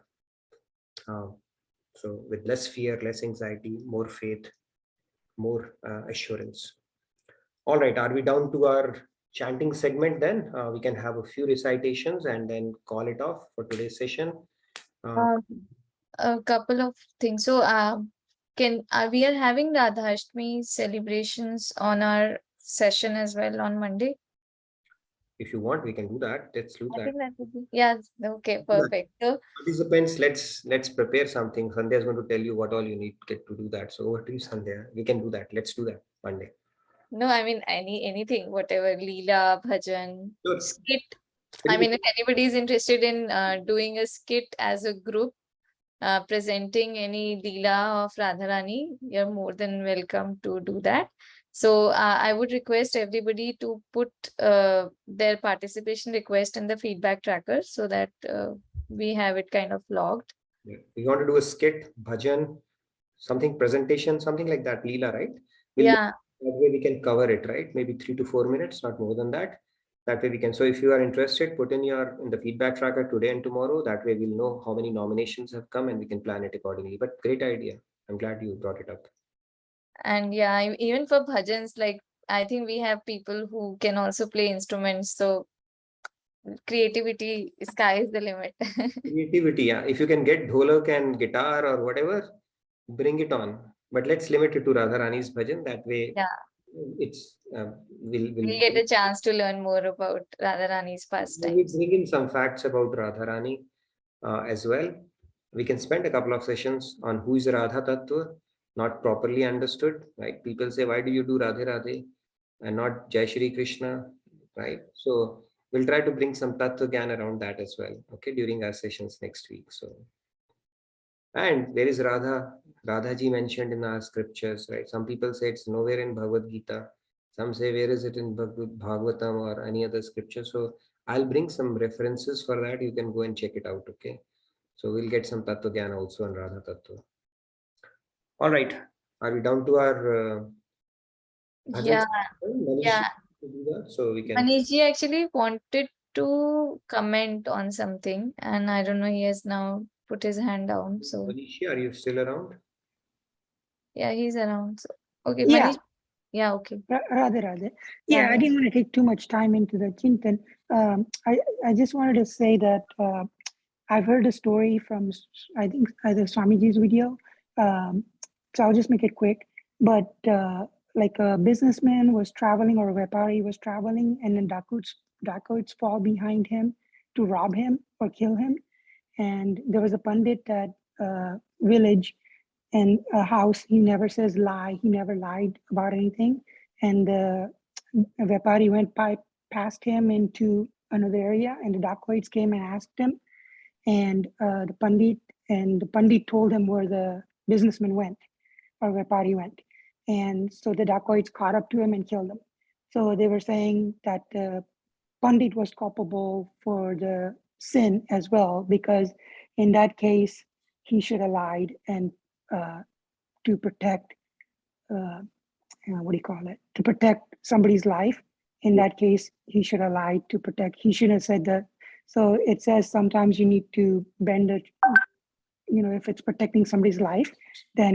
B: So with less fear, less anxiety, more faith, more assurance. All right, are we down to our chanting segment then? We can have a few recitations and then call it off for today's session.
A: Um, a couple of things. So, we are having Radhashtami celebrations on our session as well on Monday?
B: If you want, we can do that. Let's do
A: I
B: that.
A: think that would be, yeah, okay, perfect. So,
B: Participants, let's prepare something. Sandhya is going to tell you what all you need to get to do that. So over to you, Sandhya. We can do that. Let's do that Monday.
A: no, I mean, anything, whatever, Leela, Bhajan,
B: Sure.
A: skit. I mean, if anybody is interested in doing a skit as a group, presenting any Leela of Radharani, you're more than welcome to do that. So I would request everybody to put their participation request in the feedback tracker so that we have it kind of logged.
B: Yeah. You want to do a skit, bhajan, something presentation, something like that, Leela, right?
A: Yeah.
B: That way we can cover it, right? Maybe 3 to 4 minutes, not more than that. That way we can. So if you are interested, put in the feedback tracker today and tomorrow. That way we'll know how many nominations have come and we can plan it accordingly. But great idea. I'm glad you brought it up.
A: And yeah, even for bhajans, like I think we have people who can also play instruments. So creativity, sky is the limit.
B: Creativity, yeah. If you can get dholak and guitar or whatever, bring it on. But let's limit it to Radharani's bhajan. That way,
A: yeah,
B: it's
A: we'll get a chance to learn more about Radharani's
B: we
A: pastimes.
B: bring in some facts about Radharani as well. We can spend a couple of sessions on who is Radha Tattva, not properly understood. Right? People say, why do you do Radhe Radhe and not Jai Shri Krishna? Right? So we'll try to bring some Tattva Gyan around that as well. Okay, during our sessions next week. So. And there is Radha ji mentioned in our scriptures, right? Some people say it's nowhere in Bhagavad Gita. Some say, where is it in Bhagavatam or any other scripture? So I'll bring some references for that. You can go and check it out, okay? So we'll get some Tattva Gyan also on Radha Tattva. All right. Are we down to our
A: Yeah, yeah.
B: So we can.
A: Manishji actually wanted to comment on something, and I don't know, he has now put his hand down. So
B: Manishi, are you still around?
A: yeah, he's around. So okay,
Q: Yeah.
A: Manish. Yeah, okay.
Q: Radhe Radhe. Yeah, I
A: Radhe.
Q: didn't want to take too much time into the Chintan. I just wanted to say that I've heard a story from, I think, either Swamiji's video. So I'll just make it quick. But like a businessman was traveling, or a Vepari was traveling, and then dacoits fall behind him to rob him or kill him. And there was a pandit at village and a house. He never says lie. He never lied about anything. And the Vepari went past him into another area, and the dacoits came and asked him. And the pandit told him where the businessman went, or Vepari went. And so the dacoits caught up to him and killed him. So they were saying that the pandit was culpable for the sin as well, because in that case, he should have lied and to protect, to protect somebody's life. In that case, he should have lied to protect. He shouldn't have said that. So it says sometimes you need to bend it. If it's protecting somebody's life, then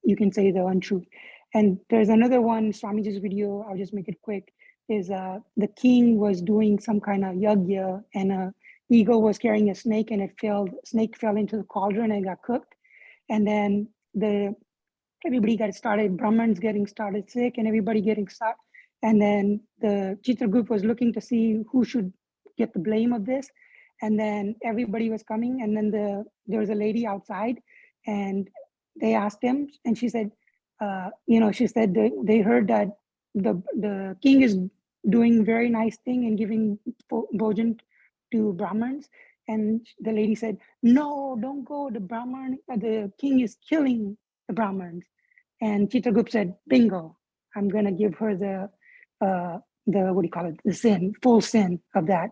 Q: you can say the untruth. And there's another one, Swamiji's video, I'll just make it quick, is the king was doing some kind of yagya, and a eagle was carrying a snake, and snake fell into the cauldron and got cooked. And then everybody got started, Brahmins getting started sick, and everybody getting sick. And then the Chitragupta was looking to see who should get the blame of this. And then everybody was coming, and then there was a lady outside, and they asked him, and she said, she said they heard that the king is doing very nice thing and giving bhojan to Brahmins. And the lady said, no, don't go. The king is killing the Brahmins. And Chitragupta said, bingo, I'm going to give her the full sin of that,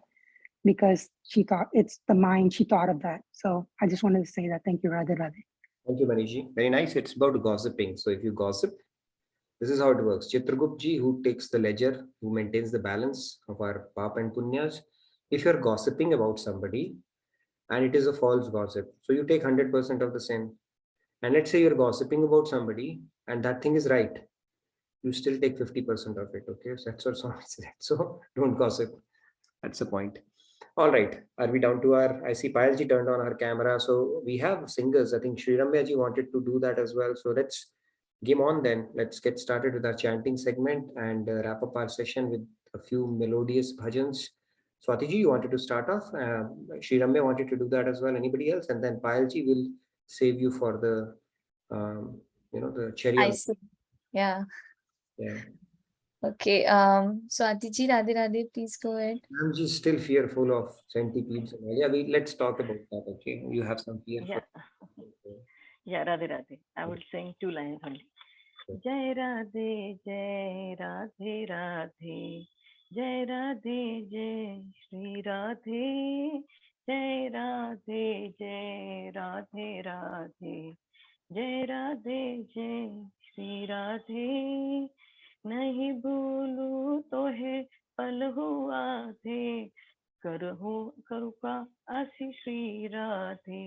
Q: because she thought it's the mind, she thought of that. So I just wanted to say that. Thank you, Radhe Radhe.
B: Thank you, Manishi. Very nice. It's about gossiping. So if you gossip, This is how it works. Chitraguptji, who takes the ledger, who maintains the balance of our pap and punyas. If you're gossiping about somebody and it is a false gossip, so you take 100% of the same. And let's say you're gossiping about somebody and that thing is right, you still take 50% of it. Okay, so that's what song is. So don't gossip. That's the point. All right, are we down to our? I see Payalji turned on her camera, so we have singers. I think Sri Ramya ji wanted to do that as well. So let's game on then. Let's get started with our chanting segment and wrap up our session with a few melodious bhajans. Swati ji, you wanted to start off. Sri Ramya wanted to do that as well. Anybody else? And then Payalji will save you for the, the cherry
A: I
B: on.
A: see. Yeah.
B: Yeah.
A: Okay. Swati ji, Radhe Radhe, please go ahead.
B: I'm just still fearful of centipedes. Yeah, let's talk about that. Okay, you have some fear.
R: Yeah. Yeah, Radhe Radhe. I will sing 2 lines only. Jai Radhe, Jai Radhe Radhe. Jai Radhe, Jai Shri Radhe. Jai Radhe, Jai Radhe Radhe. Jai Radhe, Jai Shri Radhe. नहीं भूलू तो है पल हुआ थे करहु कृपा असि श्री राधे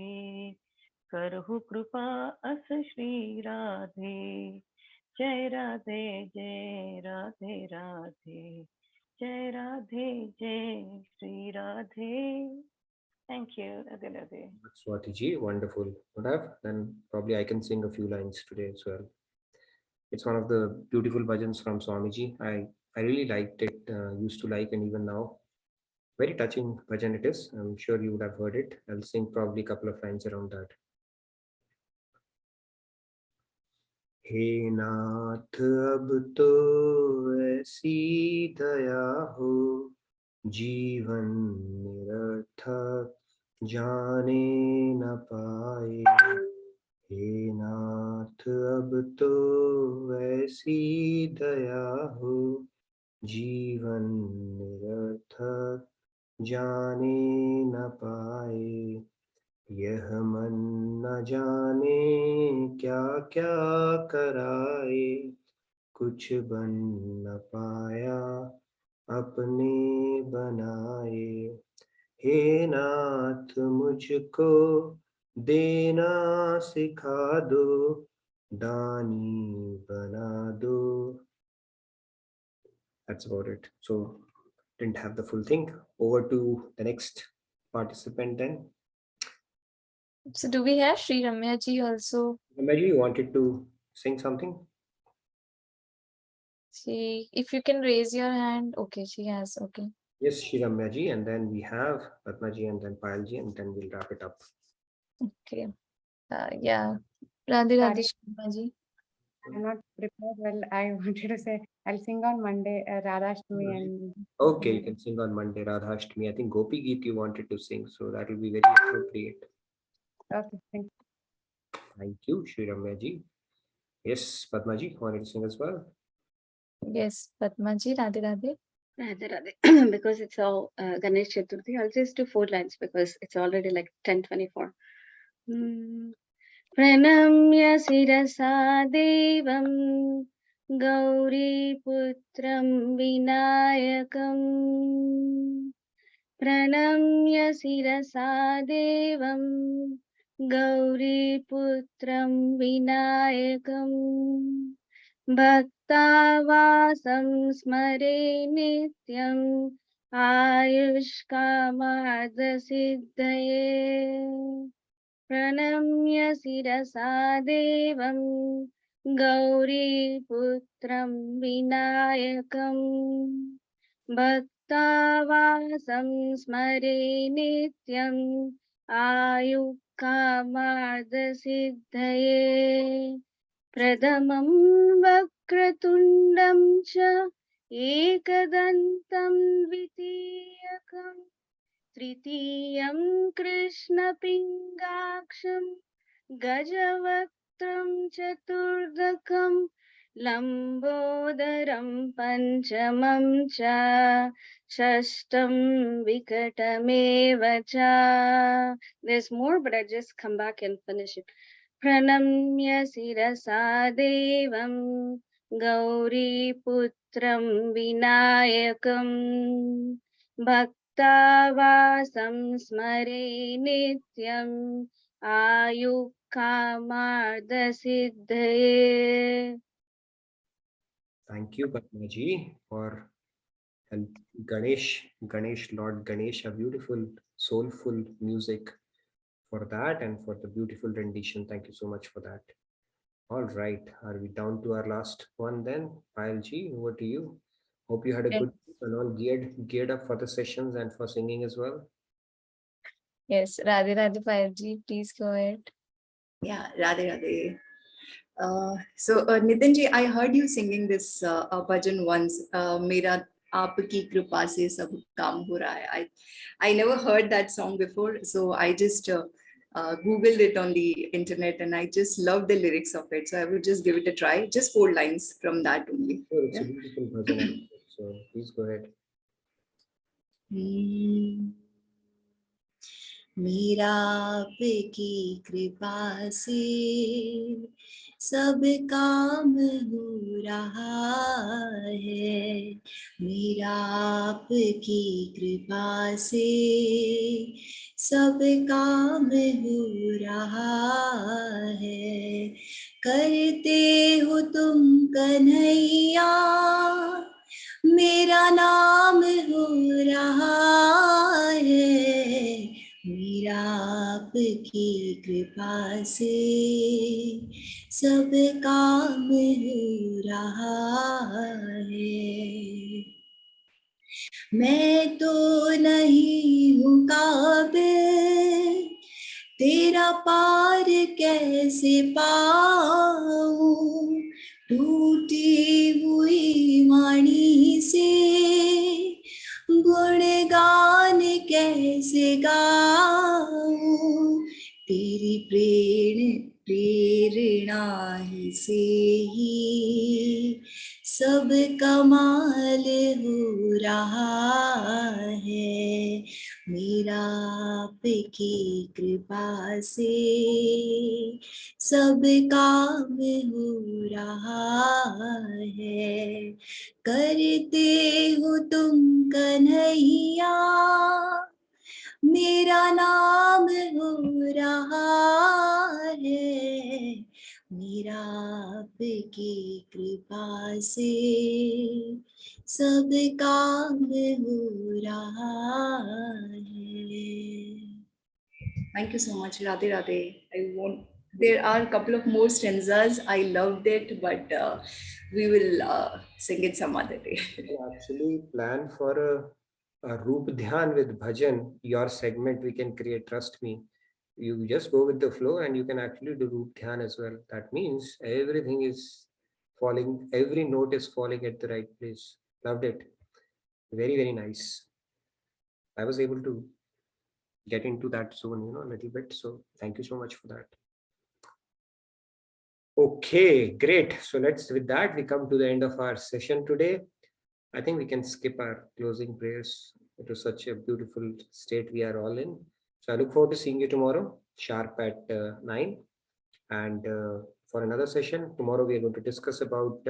R: करहु कृपा अस श्री राधे जय राधे जय राधे राधे जय राधे जय Shri Radhe. Thank you, Radhe Radhe.
B: Swati ji, wonderful. Then probably I can sing a few lines today as well. It's one of the beautiful bhajans from Swamiji. I really liked it, used to like, and even now. Very touching bhajan it is. I'm sure you would have heard it. I'll sing probably a couple of lines around that. हे नाथ अब तो ऐसी दया हो जीवन निरर्थक जाने न पाए. हे नाथ अब तो ऐसी दया हो जीवन निरर्थक जाने न पाए. यह मन न जाने क्या क्या कराए कुछ बन न पाया अपने बनाए. हे नाथ मुझको देना सिखा दो दानी बना दो. That's about it. So didn't have the full thing. Over to the next participant then.
A: So do we have Sri Ramya ji also?
B: Ramya ji, you wanted to sing something?
A: If you can raise your hand. Okay, she has. Okay.
B: Yes, Sri Ramya ji, and then we have Padma ji and then Payal ji, and then we'll wrap it up.
A: Okay. Yeah. Radhe Radhe, Sri Ramya ji.
P: I'm not prepared well. I wanted to say I'll sing on Monday, Radhashtami and.
B: Okay, you can sing on Monday, Radhashtami. I think Gopi Geet you wanted to sing, so that will be very appropriate.
P: Okay, thank you.
B: Thank you, Sri Ramya ji. Yes, Padma ji wanted to sing as well.
A: Yes, Padma ji, Radhe Radhe.
G: Radhe Radhe. Because it's all Ganesh Chaturthi, I'll just do 4 lines because it's already like 10:24. प्रणम्य शिरसा देवं गौरीपुत्रं विनायकम् प्रणम्य शिरसा देवं गौरीपुत्रं विनायकम् भक्तावासं स्मरे नित्यम् आयुष्कामार्थसिद्धये प्रणम्य शिरसा देवं गौरीपुत्रं विनायकम् भक्तावासं स्मरे नित्यम् आयुष्कामार्थसिद्धये प्रथमं वक्रतुण्डं च एकदन्तं द्वितीयकम् तृतीयं कृष्णपिङ्गाक्षं गजवक्त्रं चतुर्दकं लम्बोदरं पञ्चमं च षष्ठं विकटमेव च. There's more, but I just come back and finish it. प्रणम्य शिरसा देवं गौरीपुत्रं विनायकं भक्तावासं स्मरे नित्यम् आयुष्कामार्थसिद्धये.
B: Thank you, Padmaji, for and Ganesh, Lord Ganesh, a beautiful, soulful music for that and for the beautiful rendition. Thank you so much for that. All right, are we down to our last one then? Payal ji, over to you. Hope you had a
A: Yes.
B: good and all geared up for the sessions and for singing as well.
A: Yes, Radhe Radhe Payal ji, please go ahead.
S: Yeah, Radhe Radhe. Nitin ji, I heard you singing this bhajan once. Mera aapki kripa se sab kaam ho raha hai. I never heard that song before, so I just googled it on the internet, and I just love the lyrics of it. So I would just give it a try. Just 4 lines from that only.
B: Oh, it's
S: Yeah?
B: a beautiful bhajan, so please go ahead.
S: मेरा आपकी कृपा से सब काम हो रहा है मेरा आपकी कृपा से सब काम हो रहा है करते हो तुम कन्हैया मेरा नाम हो रहा है मेरा आपकी कृपा से सब काम हो रहा है मैं तो नहीं हूँ काबिल तेरा पार कैसे पाऊं टूटी हुई वाणी से गुणगान कैसे गाऊं तेरी प्रेरणा ही से ही सब कमाल हो रहा है मेरा आपकी कृपा से सब काम हो रहा है करते हो तुम कन्हैया मेरा नाम हो रहा है मेरा आपकी कृपा से सब काम हो रहा है Thank you so much, Radhe Radhe. There are a couple of more stanzas. I loved it, but we will sing it some other day.
B: We'll actually plan for a Roop Dhyan with bhajan, your segment we can create, trust me. You just go with the flow and you can actually do Roop Dhyan as well. That means everything is falling, every note is falling at the right place. Loved it. Very, very nice. I was able to get into that zone, a little bit. So thank you so much for that. Okay, great. So with that, we come to the end of our session today. I think we can skip our closing prayers. It was such a beautiful state we are all in. So I look forward to seeing you tomorrow, sharp at 9. And for another session, tomorrow we are going to discuss about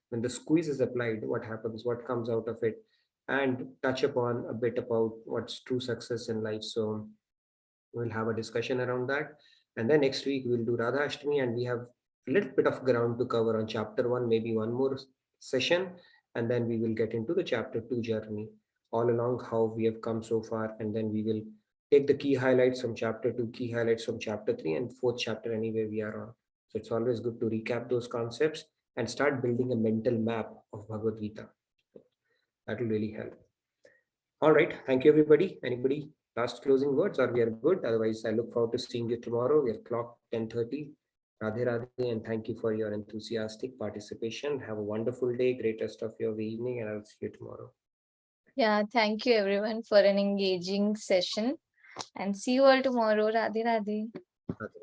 B: when the squeeze is applied, what happens, what comes out of it, and touch upon a bit about what's true success in life. So we'll have a discussion around that. And then next week we'll do Radha Ashtami, and we have a little bit of ground to cover on chapter 1, maybe one more session, and then we will get into the chapter 2 journey, all along how we have come so far, and then we will take the key highlights from chapter 2, key highlights from chapter 3, and 4th chapter anyway we are on. So it's always good to recap those concepts and start building a mental map of Bhagavad Gita. That will really help. All right, thank you everybody. Anybody last closing words, or we are good? Otherwise, I look forward to seeing you tomorrow. We are clocked 10:30. Radhe Radhe, and thank you for your enthusiastic participation. Have a wonderful day, great rest of your evening, and I'll see you tomorrow.
A: Yeah, thank you everyone for an engaging session, and see you all tomorrow. Radhe Radhe.
B: Radhe.